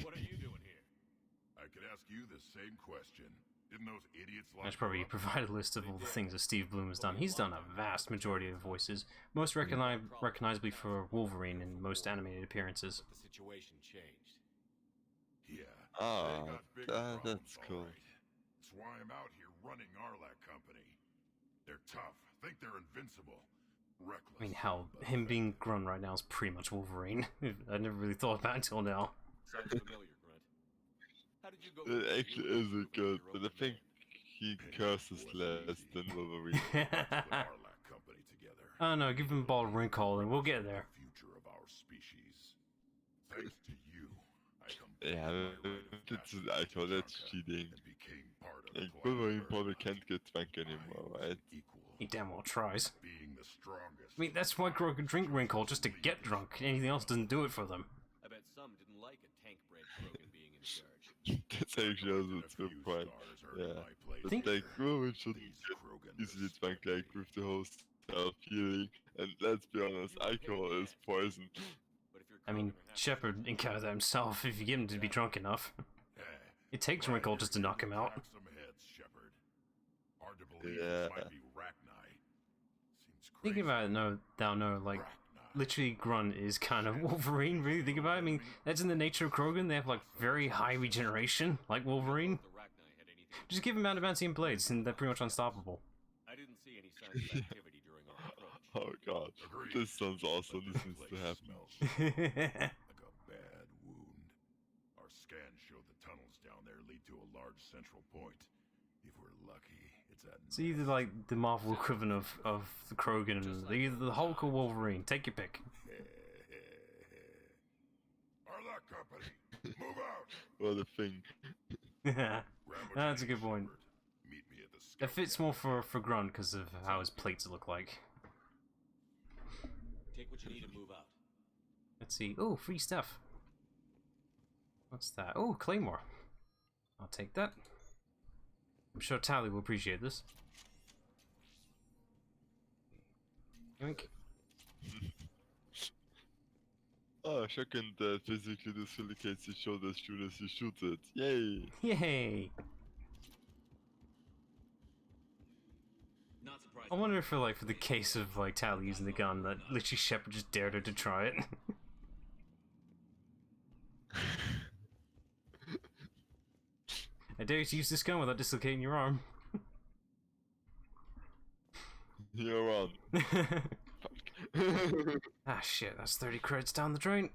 B: What are you doing here?
J: I could ask you the same question. Didn't those idiots
A: I should probably provide a list of all the things that Steve Bloom has done. He's done a vast majority of voices, most recognizably for Wolverine in most animated appearances.
B: The situation changed.
J: Yeah.
D: Ah,
J: they got big problems,
D: that's cool.
J: all right. That's why I'm out here running Arlac Company. They're tough. Think they're invincible. Reckless.
A: I mean, hell,
J: but
A: him being Grun right now is pretty much Wolverine. I never really thought about it until now.
B: Sounds familiar, Grunt. How did you go?
D: It actually isn't good, but I think he curses less than Wolverine.
J: Arlac Company together.
A: I don't know, give him a ball of wrinkle and we'll get there.
J: Future of our species. Thanks to you, I
D: Yeah, I thought that's cheating. Like, Wolverine probably can't get drunk anymore, right?
A: He damn well tries.
J: Being the strongest.
A: I mean, that's why Krogan drink wrinkle, just to get drunk. Anything else doesn't do it for them.
B: I bet some didn't like a tank-bred Krogan being in charge.
D: That's actually also a true point. Yeah. But like, Wolverine should get easily drunk, like, with the whole self-healing. And let's be honest, alcohol is poison.
A: I mean, Shepard encountered that himself if you get him to be drunk enough. It takes wrinkle just to knock him out.
D: Yeah.
A: Thinking about it now, like, literally Grun is kind of Wolverine, really think about it. I mean, that's in the nature of Krogan, they have, like, very high regeneration, like Wolverine. Just give him adamantium blades and they're pretty much unstoppable.
B: I didn't see any signs of activity during our approach.
D: Oh god, this sounds awesome, this needs to happen.
J: Like a bad wound. Our scans show the tunnels down there lead to a large central point. If we're lucky, it's at
A: It's either like the Marvel equivalent of the Krogan, either the Hulk or Wolverine. Take your pick.
J: Arlac Company, move out.
D: What a thing.
A: That's a good point.
J: Meet me at the
A: It fits more for Grunt because of how his plates look like.
B: Take what you need and move out.
A: Let's see. Oh, free stuff. What's that? Oh, Claymore. I'll take that. I'm sure Tally will appreciate this. Yoink.
D: Oh, shocking that physically dislocates his shoulder as soon as you shoot it. Yay!
A: Yay!
B: Not surprised.
A: I wonder if for the case of like Tally using the gun, that literally Shepard just dared her to try it. I dare you to use this gun without dislocating your arm.
D: You're on.
A: Ah shit, that's 30 credits down the drain.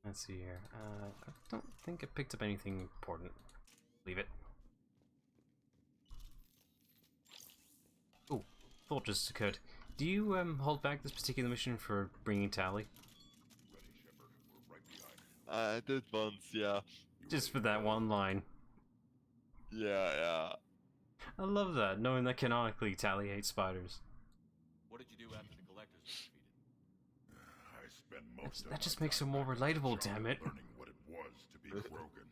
A: Let's see here. I don't think I picked up anything important. Leave it. Oh, thought just occurred. Do you hold back this particular mission for bringing Tally?
D: I did once, yeah.
A: Just for that one line.
D: Yeah.
A: I love that, knowing that canonically Tally hates spiders.
B: What did you do after the collectors were defeated?
J: I spent most
A: That just makes it more relatable, damn it.
J: learning what it was to be Krogan.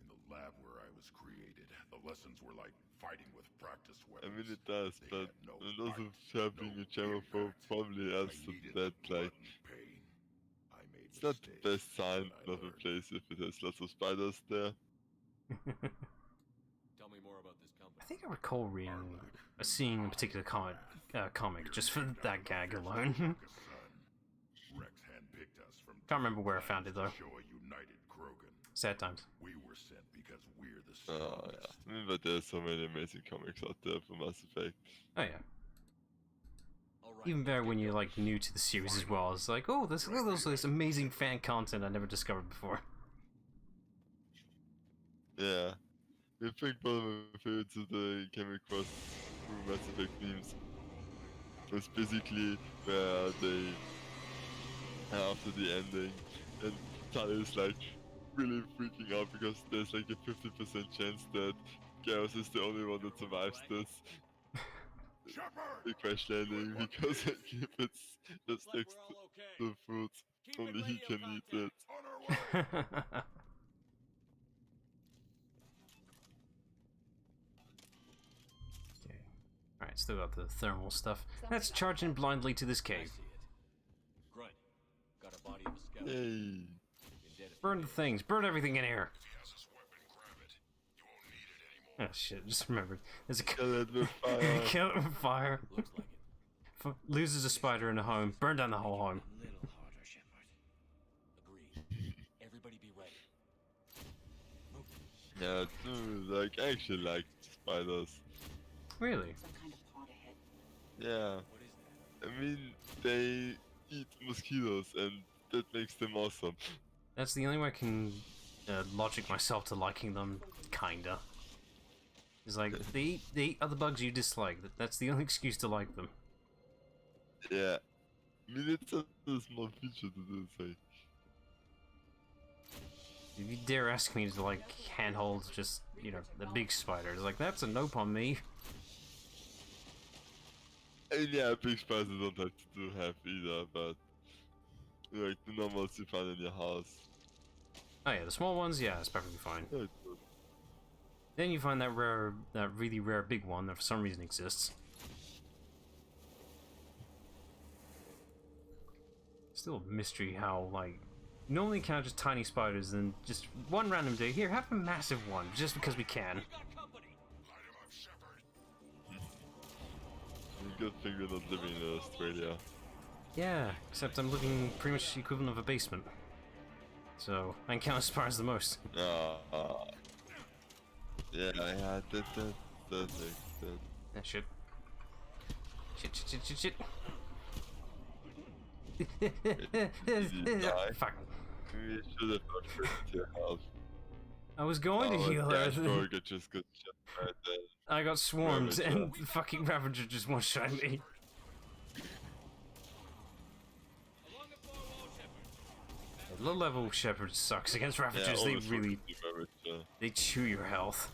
J: In the lab where I was created, the lessons were like fighting with practice
D: I
J: weapons.
D: mean it does,
J: They
D: but
J: had no
D: and also
J: fight,
D: being
J: no
D: a Genophage
J: impact.
D: probably
J: I
D: adds to
J: needed
D: that,
J: the blood
D: like,
J: and pain. I made
D: it's not the
J: mistakes,
D: best sign
J: but I
D: of a
J: learned.
D: place if it has lots of spiders there.
B: Tell me more about this company.
A: I think I recall reading, seeing a particular comic just for that gag alone.
J: Rex handpicked us from
A: Can't remember where I found it though.
J: show a united Krogan.
A: Sad times.
J: We were sent because we're the
D: Oh
J: strongest.
D: yeah. I mean, but there's so many amazing comics out there for Mass Effect.
A: Oh yeah. Even better when you're like new to the series as well. It's like, oh, there's this amazing fan content I never discovered before.
D: Yeah. I think one of my favorites that I came across through Mass Effect memes was basically where they, after the ending, and Tali is like really freaking out because there's like a 50% chance that Garrus is the only one that survives this the crash landing because like, if it's just next to the food, only he can eat it.
A: Okay. Alright, still got the thermal stuff. Let's charge in blindly to this
B: I
A: cave.
B: see it. Grunt, got a body of a scout.
D: Yay!
B: Been dead a
A: Burn the things. Burn everything in here. Oh shit, just remembered. There's a
D: Kill it with fire.
A: kill it with fire.
B: Looks like it.
A: Loses a spider in a home. Burn down the whole home.
B: A little harder, Shepard. Agreed. Everybody be ready.
D: Yeah, dude, like, I actually like spiders.
A: Really?
K: Some kind of pod ahead.
D: Yeah.
B: What is that?
D: I mean, they eat mosquitoes, and that makes them awesome.
A: That's the only way I can logic myself to liking them, kinda. It's like, they eat other bugs you dislike. That's the only excuse to like them.
D: Yeah. I mean, it's a small feature to do, so.
A: If you dare ask me to, like, handhold just, you know, the big spiders, like, that's a nope on me.
D: And yeah, big spiders don't have to have either, but like the normals you find in your house.
A: Oh yeah, the small ones, yeah, it's perfectly fine.
D: Yeah, it's good.
A: Then you find that really rare big one that for some reason exists. Still a mystery how, like, normally count just tiny spiders, and just one random day, here, have a massive one, just because we can.
D: Good thing we're not living in Australia.
A: Yeah, except I'm looking pretty much the equivalent of a basement. So, I encounter spiders the most.
D: Yeah, that makes sense.
A: That shit. Shit.
D: Did you die?
A: Fuck.
D: We should have not tried to help.
A: I was going to heal her.
D: Gorga just got shot right there.
A: I got swarmed,
D: Ravager.
A: and the fucking Ravager just one-shot me. Low-level Shepherd sucks against Ravagers. They
D: always
A: really...
D: forget the Ravager.
A: They chew your health.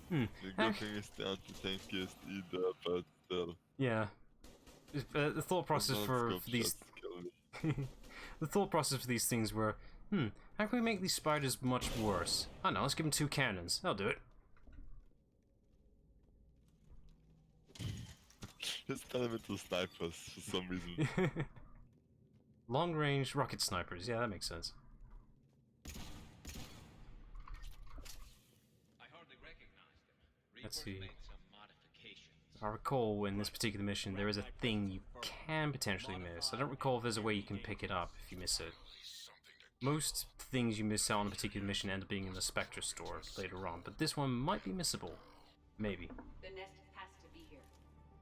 D: The good thing is the anti-tankiest either, but still.
A: Yeah. The thought process for these... The thought process for these things were, how can we make these spiders much worse? I don't know, let's give them 2 cannons. That'll do it.
D: Let's turn them into snipers for some reason.
A: Long-range rocket snipers. Yeah, that makes sense.
B: I hardly recognized them.
A: Let's
B: Reapers
A: see.
B: made some modifications.
A: I recall in this particular mission there is a thing you can potentially miss. I don't recall if there's a way you can pick it up if you miss it. Most things you miss out on a particular mission end up being in the Spectre store later on, but this one might be missable. Maybe.
K: The nest has to be here.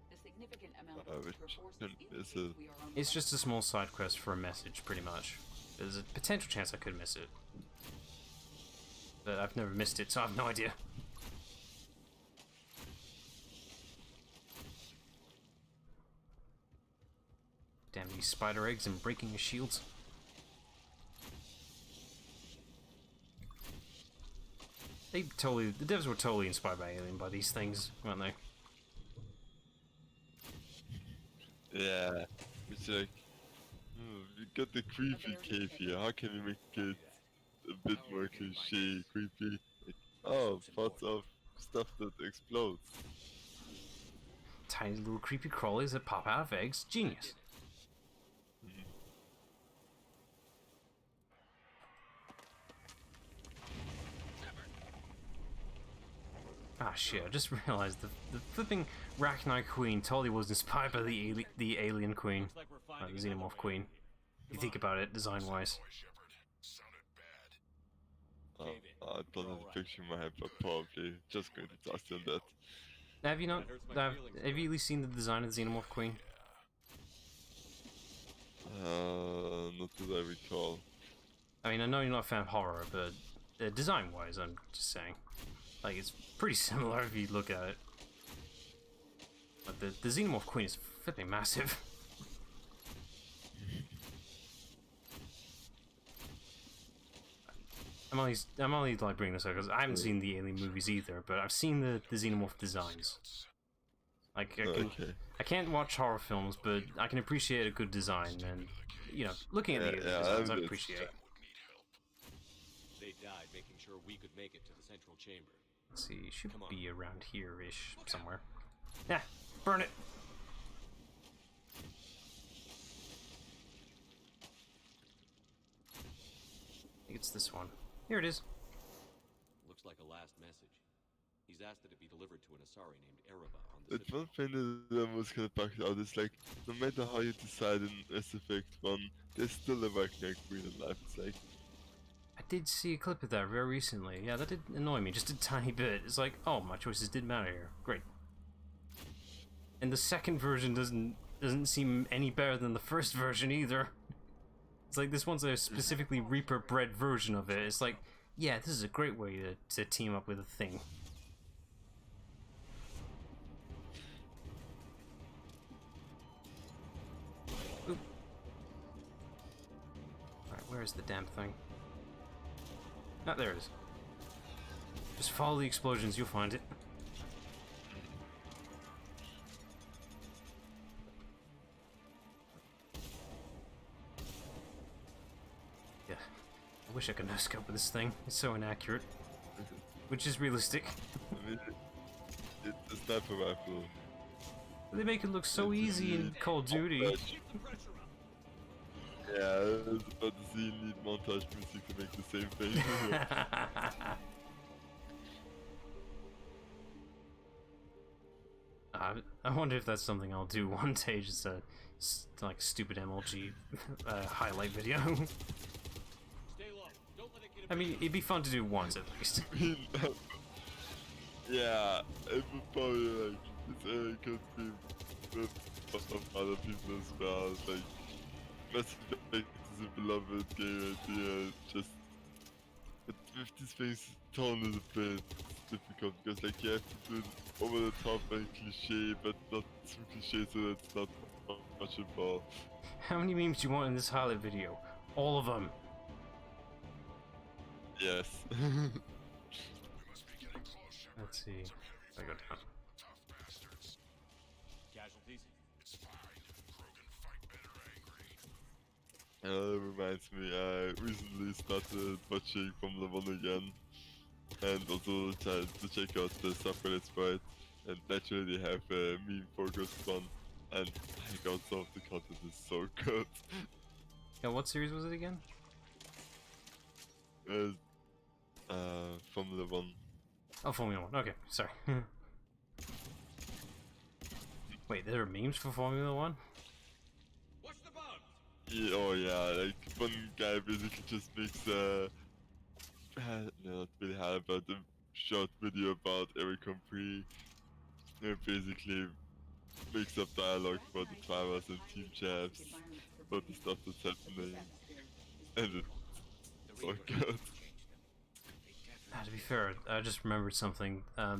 K: The significant amount
D: which
K: of forces
D: is
K: indicates
D: a-
K: we are on
A: It's just a small side quest for a message, pretty much. There's a potential chance I could miss it. But I've never missed it, so I have no idea. Damn these spider eggs and breaking your shields. The devs were totally inspired by Alien by these things, weren't they?
D: Yeah, it's like, we got the creepy cave here. How can we make it a bit more cliche, creepy? Like, oh, parts of stuff that explodes.
A: Tiny little creepy crawlies that pop out of eggs. Genius. Ah shit, I just realized the flipping Rachni Queen totally was inspired by the Alien Queen. The Xenomorph Queen. If you think about it, design-wise.
D: I don't have a picture in my head, but probably just going to trust in that.
A: Have you not? Have you at least seen the design of the Xenomorph Queen?
D: Not that I recall.
A: I mean, I know you're not a fan of horror, but design-wise, I'm just saying. Like, it's pretty similar if you look at it. But the Xenomorph Queen is flipping massive. I'm only like bringing this up because I haven't seen the Alien movies either, but I've seen the Xenomorph designs. Like, I can't watch horror films, but I can appreciate a good design, and you know, looking at the Alien designs, I appreciate.
B: They died making sure we could make it to the central chamber.
A: Let's see, it should be around here-ish somewhere. Yeah, burn it. it's this one. Here it is.
B: Looks like a last message. He's asked that it be delivered to an Asari named Ereba on the
D: It's one thing that I was kind of backed out. It's like, no matter how you decide in Mass Effect 1, there's still a Wagner Queen in life. It's like,
A: I did see a clip of that very recently. Yeah, that did annoy me just a tiny bit. It's like, oh, my choices did matter here. Great. And the second version doesn't seem any better than the first version either. It's like this one's a specifically Reaper bred version of it. It's like, yeah, this is a great way to team up with a thing. Oop. Alright, where is the damn thing? Ah, there it is. Just follow the explosions, you'll find it. Yeah, I wish I could no-scope with this thing. It's so inaccurate. Which is realistic.
D: I mean, it's a sniper rifle.
A: They make it look so easy in Call of Duty.
D: Yeah, I was about to see need montage music to make the same thing.
A: I wonder if that's something I'll do one day, just a like stupid MLG highlight video. I mean, it'd be fun to do once at least.
D: Yeah, it would probably like it could be with some other people as well. Like, Mass Effect is a beloved game idea. Just but with this things, tone is a bit difficult because like you have to do it over the top and cliche, but not too cliche, so that's not much involved.
A: How many memes do you want in this highlight video? All of them.
D: Yes.
A: Let's see. I go down.
B: Casualties?
D: Reminds me, I recently started watching Formula 1 again, and also tried to check out the subreddits for it, and naturally they have a meme-focused one, and I got some of the content is so good.
A: Yeah, what series was it again?
D: Formula 1.
A: Oh, Formula 1. Okay, sorry. Wait, there are memes for Formula 1?
B: What's the bug?
D: Yeah, oh yeah, like one guy basically just makes no, not really hard, but a short video about every Grand and basically makes up dialogue about the drivers and team chefs, about the stuff that's happening, and it's so good.
A: To be fair, I just remembered something. I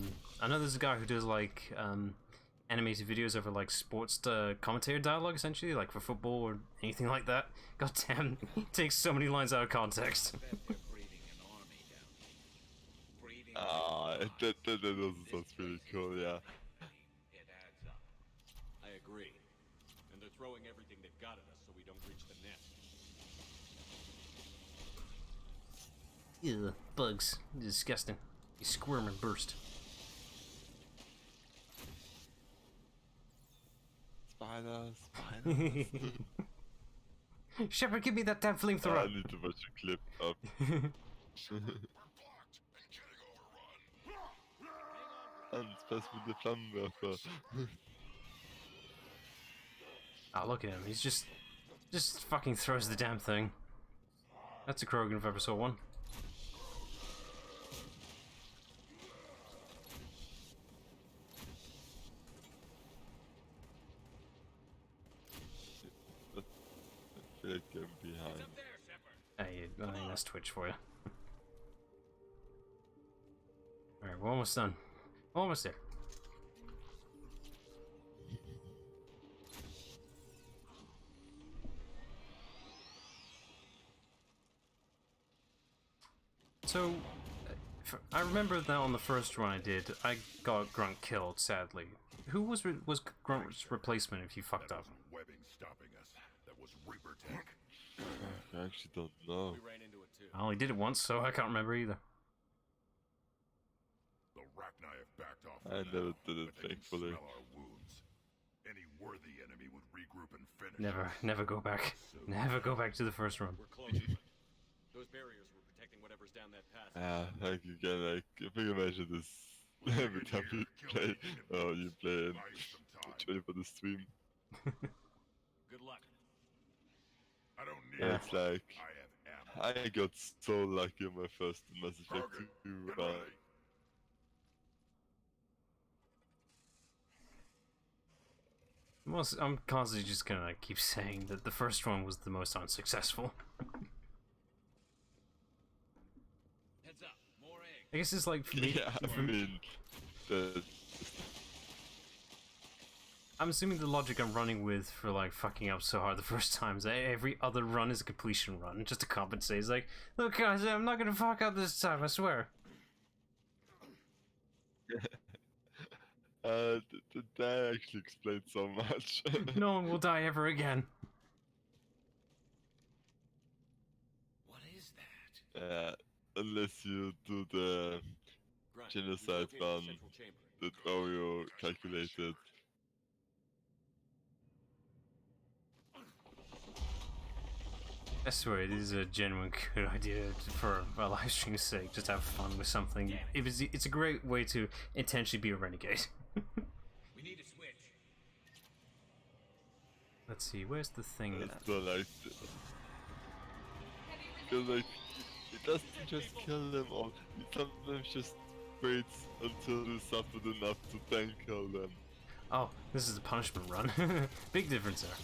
A: know there's a guy who does like animated videos over like sports commentator dialogue, essentially, like for football or anything like that. God damn, he takes so many lines out of context.
D: That also sounds pretty cool, yeah.
B: It adds up. I agree. And they're throwing everything they've got at us so we don't reach the nest.
A: Ugh, bugs. Disgusting. You squirm and burst.
D: Spiders.
A: Shepard, give me that damn flamethrower!
D: I need to watch a clip up. And pass with the Flammenwerfer.
A: Oh, look at him. He's just fucking throws the damn thing. That's a Krogan if I ever saw one.
D: I feel like I'm behind.
A: Hey, I think that's Twitch for you. Alright, we're almost done. Almost there. So, I remember that on the first run I did, I got Grunt killed, sadly. Who was Grunt's replacement if you fucked up?
J: Webbing stopping us. That was Reaper tech.
D: I actually don't know.
B: We ran into it too.
A: I only did it once, so I can't remember either.
J: The Rachni have backed off.
D: I never did it,
J: but they can
D: thankfully.
J: smell our wounds. Any worthy enemy would regroup and finish.
A: Never go back. Never go back to the first run.
B: We're close. Those barriers were chambers down that passage.
D: Like again, like I think I mentioned this every time you play, you play Twitch for the stream.
B: Good luck.
J: I don't need
D: Yeah, it's like
J: I have ammo.
D: I got so lucky on my first Mass Effect 2 run.
A: I'm constantly just gonna keep saying that the first one was the most unsuccessful.
B: Heads up, more eggs.
A: I guess it's like for me.
D: Yeah, I mean,
A: I'm assuming the logic I'm running with for like fucking up so hard the first time is that every other run is a completion run, just to compensate. It's like, look guys, I'm not gonna fuck up this time, I swear.
D: That actually explains so much.
A: No one will die ever again.
F: What is that?
D: Unless you do the
B: Grunt,
D: genocide
B: you've located
D: run
B: the central chamber.
D: that Oreo calculated.
A: I swear, it is a genuine good idea for a live stream's sake, just have fun with something. It's a great way to intentionally be a renegade.
F: We need a switch.
A: Let's see, where's the thing that...
D: So like, because like, it doesn't just kill them all, it sometimes just waits until they suffered enough to then kill them.
A: Oh, this is a punishment run. Big difference there.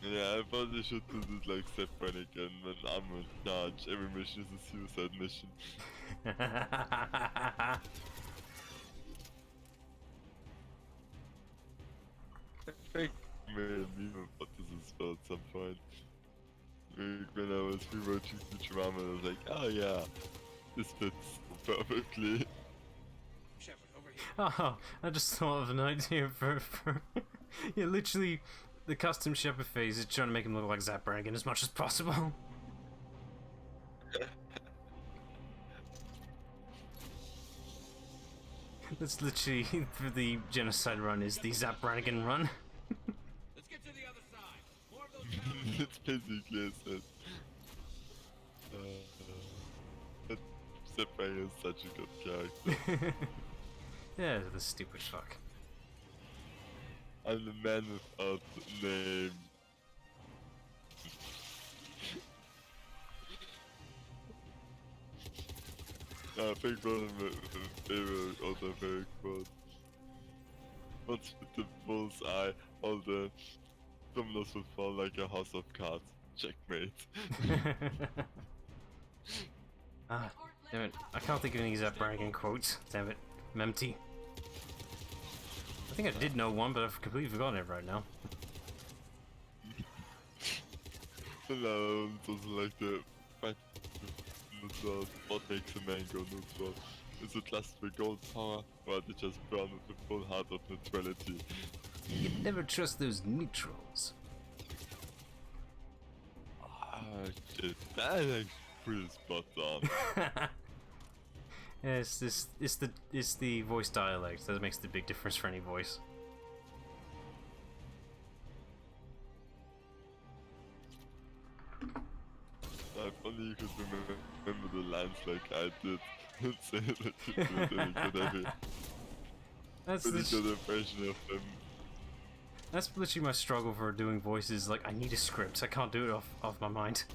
D: Yeah, I probably should do this like separating and when I'm in charge, every mission is a suicide mission. I think maybe about this as well at some point. When I was rewatching the drama, I was like, oh yeah, this fits perfectly.
F: Shepard, over here.
A: Oh, I just thought of an idea for yeah, literally, the custom Shepard phase is trying to make him look like Zap Brannigan as much as possible. That's literally, for the genocide run, is the Zap Brannigan run.
B: Let's get to the other side. More of those
D: It's basically as it. Sepang is such a good character.
A: Yeah, the stupid fuck.
D: I'm the man without name. I think one of my favorite other very quotes. Once with the bullseye, all the dominoes would fall like a house of cards. Checkmate.
A: Ah, damn it. I can't think of any Zap Brannigan quotes. Damn it. Memty. I think I did know one, but I've completely forgotten it right now.
D: No, it doesn't like the fight neutral. What makes a man go neutral? Is it lust for gold power, or are they just born with a full heart of neutrality?
A: You never trust those neutrals.
D: Ah, shit, that is pretty spot on.
A: Yeah, it's the voice dialect that makes the big difference for any voice.
D: If only you could remember the lines like I did. Say it like you did, and you could have a
A: That's
D: pretty
A: the
D: good impression of them.
A: That's literally my struggle for doing voices. Like, I need a script. I can't do it off my mind.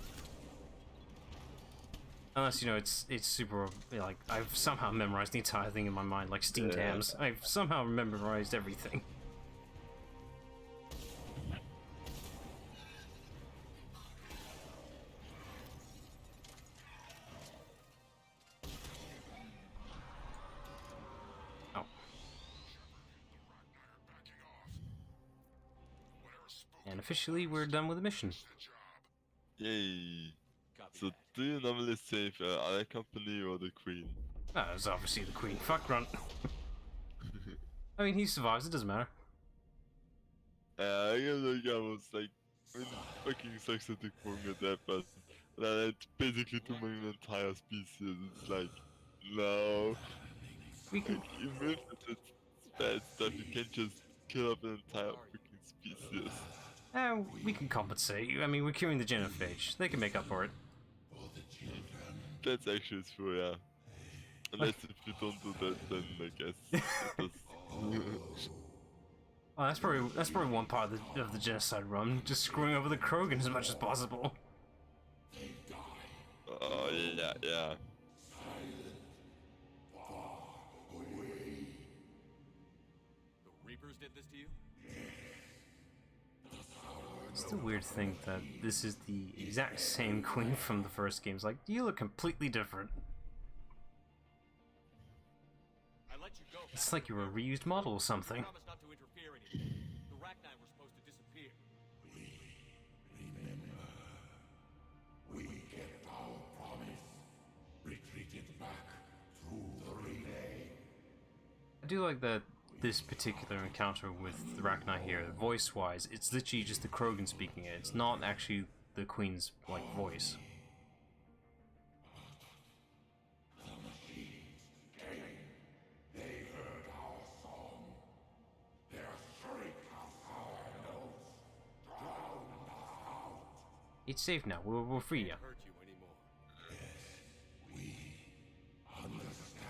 A: Unless, you know, it's super, like, I've somehow memorized the entire thing in my mind, like steamed hams. I've somehow memorized everything. Oh. And officially, we're done with the mission.
D: Yay! So, do you normally save other company or the queen?
A: Ah, it's obviously the queen. Fuck Grunt. I mean, he survives, it doesn't matter.
D: I guess like I was like, I mean, fucking sucks that the queen at that, but it's basically to my entire species. It's like, no.
A: We can.
D: Like, even if it's bad stuff, you can't just kill up an entire freaking species.
A: We can compensate. I mean, we're curing the Genophage. They can make up for it.
D: That's actually true, yeah. Unless if you don't do that, then I guess it does.
A: Oh, that's probably one part of the genocide run, just screwing over the Krogan as much as possible.
D: Oh yeah, yeah.
B: The Reapers did this to you?
A: It's the weird thing that this is the exact same queen from the first games. Like, you look completely different.
B: I let you go.
A: It's like you're a reused model or something.
B: Promise not to interfere anymore. The Rachni were supposed to disappear.
J: We kept our promise. Retreated back through the relay.
A: I do like that this particular encounter with the Rachni here, voice-wise, it's literally just the Krogan speaking it. It's not actually the Queen's, like, voice.
J: They heard our song. Their shriek of our notes drowned us out.
A: It's safe now. We'll free you.
B: Hurt you anymore.
J: We understand.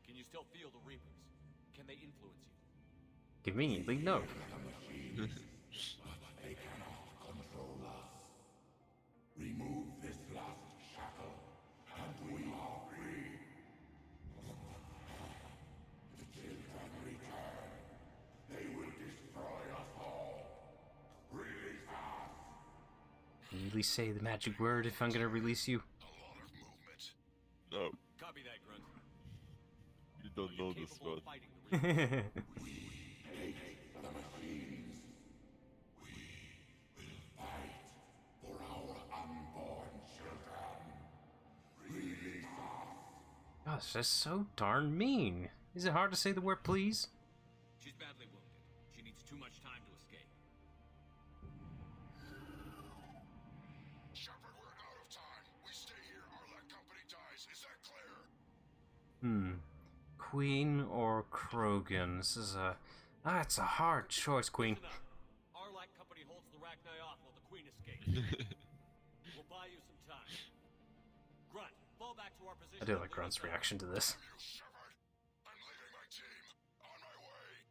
B: Can you still feel the Reapers? Can they influence you?
A: Conveniently, no.
J: But they cannot control us. Remove this last shackle, and we are free. The children return. They will destroy us all. Release us.
A: Can you at least say the magic word if I'm gonna release you?
J: A lot of movement.
D: No,
B: Copy that, Grunt.
D: you don't know this
B: Capable
D: word.
B: of fighting the Reapers.
J: We hate the machines. We will fight for our unborn children. Release us.
A: Gosh, that's so darn mean. Is it hard to say the word please?
B: She's badly wounded. She needs too much time to escape.
J: Shepard, we're out of time. We stay here, our Let company dies. Is that clear?
A: Queen or Krogan? This is a... it's a hard choice, Queen.
B: Listen up. Our Lack company holds the Rachni off while the Queen escapes. We'll buy you some time. Grunt, fall back to our position.
A: I do
B: and
A: like
B: lead
A: Grunt's
B: us on.
A: reaction to this.
J: You, Shepard. I'm leaving my team. On my way.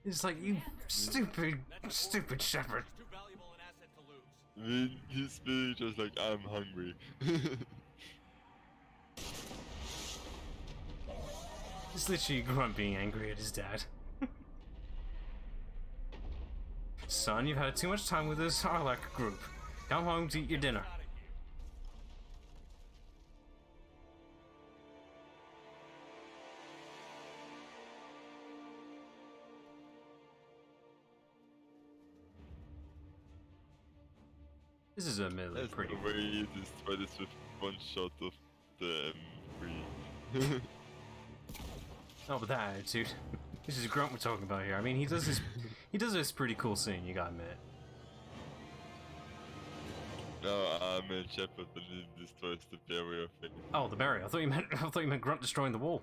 A: It's like, you stupid Shepherd.
B: She's too valuable an asset to lose.
D: I mean, he's really just like, I'm hungry.
A: It's literally Grunt being angry at his dad. Son, you've had too much time with this Sarlacc group. Come home to eat your dinner.
B: Out of here.
A: This is admittedly
D: That's
A: pretty.
D: the way you destroy this with one shot of the M3.
A: Not with that attitude. This is Grunt we're talking about here. I mean, he does this pretty cool scene, you gotta admit.
D: No, I meant Shepard and he destroys the barrier thing.
A: Oh, the barrier. I thought you meant Grunt destroying the wall.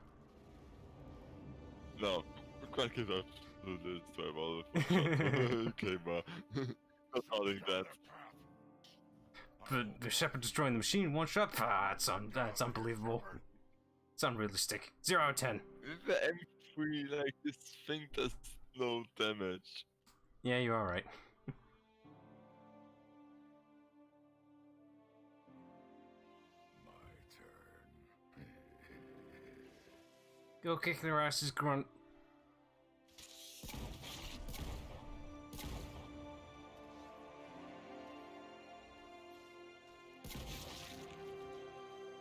D: No, quite give up to destroy all of the okay, but not holding that.
A: But the Shepard destroying the machine in one shot? That's unbelievable. It's unrealistic. 0 out of 10.
D: The M3, like, this thing does no damage.
A: Yeah, you're alright.
J: My turn.
A: Go kick their asses, Grunt.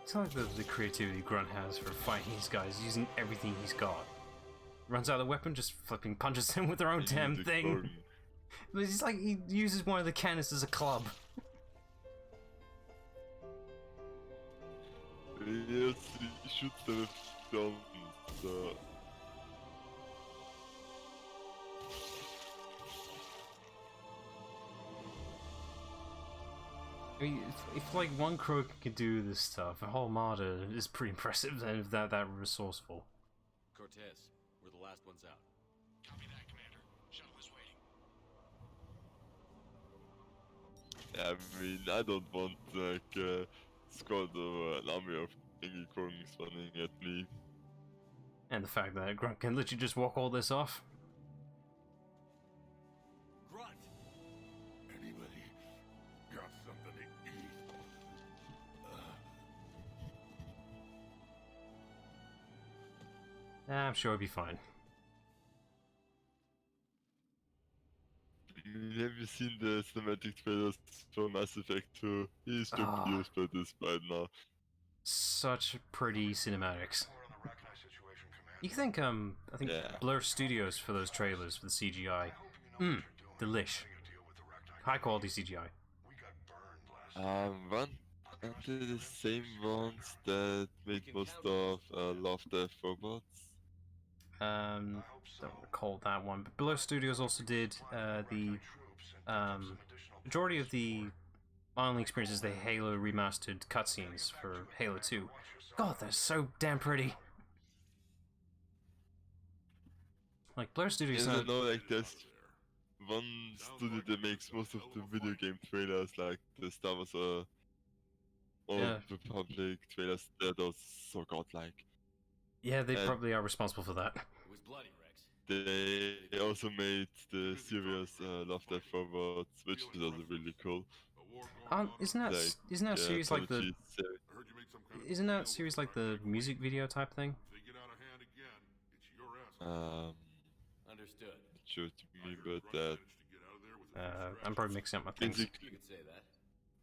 A: It's not like the creativity Grunt has for fighting these guys, using everything he's got. Runs out of the weapon, just flipping punches them with their own damn thing. It's like he uses one of the cannons as a club.
D: Yes, he shoots them with stones, so...
A: I mean, if like one crow could do this stuff, a whole armada is pretty impressive then if that resourceful.
B: Cortez, we're the last ones out.
J: Copy that, Commander. Shuttle is waiting.
D: I mean, I don't want like squad or an army of King Kongs running at me.
A: And the fact that Grunt can literally just walk all this off.
B: Grunt!
J: Anybody got something to eat?
A: I'm sure it'll be fine.
D: Have you seen the cinematic trailers for Mass Effect 2? He's confused by this by now.
A: Such pretty cinematics. You think I think Blur Studios for those trailers for the CGI. Delish. High quality CGI.
D: One are they the same ones that made most of Love, Death, Robots?
A: Don't recall that one, but Blur Studios also did the majority of the only experiences the Halo remastered cutscenes for Halo 2. God, they're so damn pretty. Like Blur Studios.
D: I know, like there's one studio that makes most of the video game trailers, like the Star Wars Old Republic trailers. Those so godlike.
A: Yeah, they probably are responsible for that.
B: It was bloody, Rex.
D: They also made the series Love, Death, Robots, which is also really cool.
A: Isn't that series like the? Isn't that series like the music video type thing?
B: Understood.
D: Sure to me, but that.
A: I'm probably mixing up my things.
B: You could say that.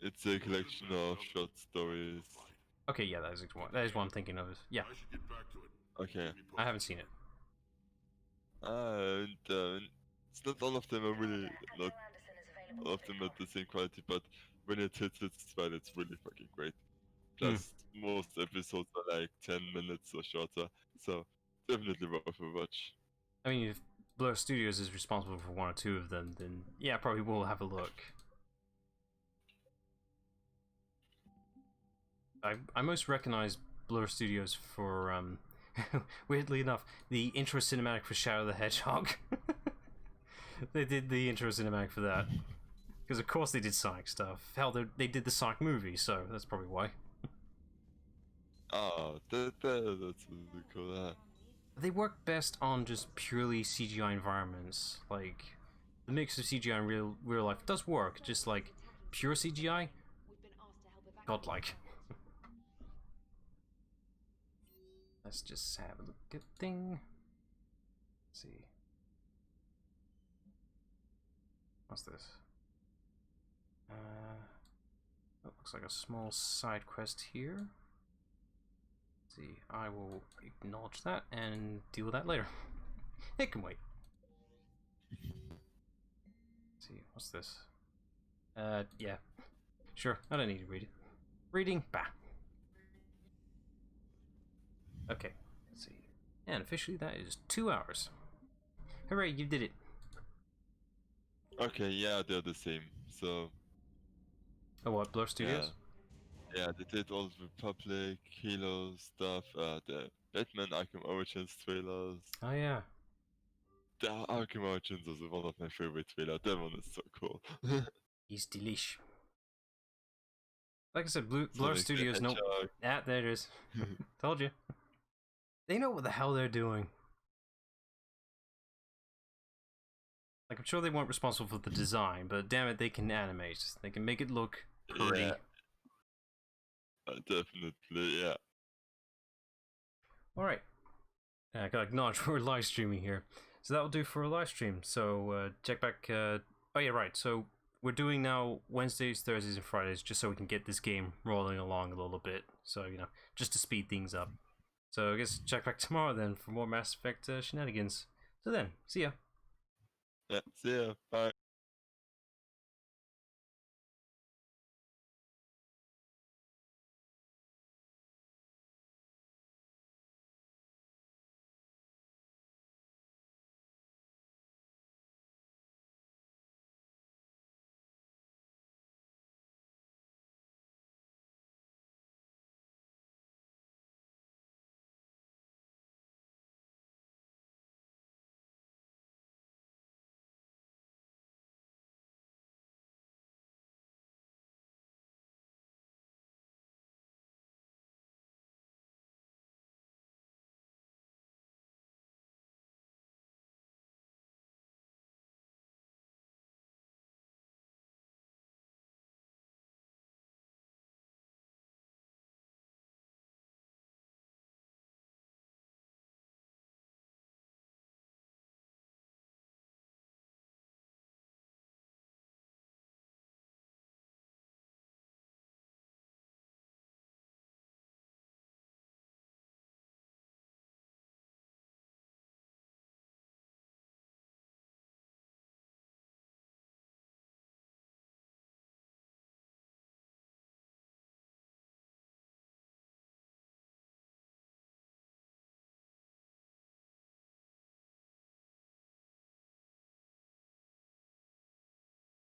D: It's a collection of short stories.
A: Okay, yeah, that is what I'm thinking of. Yeah.
D: Okay.
A: I haven't seen it.
D: It's not all of them are really not all of them are the same quality, but when it hits its spot, it's really fucking great. Plus, most episodes are like 10 minutes or shorter, so definitely worth a watch.
A: I mean, if Blur Studios is responsible for one or two of them, then yeah, probably we'll have a look. I most recognize Blur Studios for, weirdly enough, the intro cinematic for Shadow the Hedgehog. They did the intro cinematic for that. Because of course they did Sonic stuff. Hell, they did the Sonic movie, so that's probably why.
D: Oh, that's really cool.
A: They work best on just purely CGI environments. Like, the mix of CGI and real life does work, just like pure CGI, godlike. Let's just have a look at thing. Let's see. What's this? That looks like a small side quest here. Let's see, I will acknowledge that and deal with that later. It can wait. Let's see, what's this? Yeah. Sure, I don't need to read it. Reading, bah. Okay, let's see. And officially that is 2 hours. Hooray, you did it.
D: Okay, yeah, they're the same, so...
A: Oh, what, Blur Studios?
D: Yeah, they did all the Republic, Halo stuff, the Batman Arkham Origins trailers.
A: Oh yeah.
D: The Arkham Origins is one of my favorite trailers, that one is so cool.
A: He's delish. Like I said, Blur Studios, nope. Ah, there it is. Told you. They know what the hell they're doing. Like, I'm sure they weren't responsible for the design, but damn it, they can animate. They can make it look pretty.
D: Yeah. Definitely, yeah.
A: Alright. I gotta acknowledge we're live streaming here. So that'll do for a live stream. So check back. Oh yeah, right. So we're doing now Wednesdays, Thursdays, and Fridays just so we can get this game rolling along a little bit. So, you know, just to speed things up. So I guess check back tomorrow then for more Mass Effect shenanigans. So then, see ya.
D: Yeah, see ya. Bye.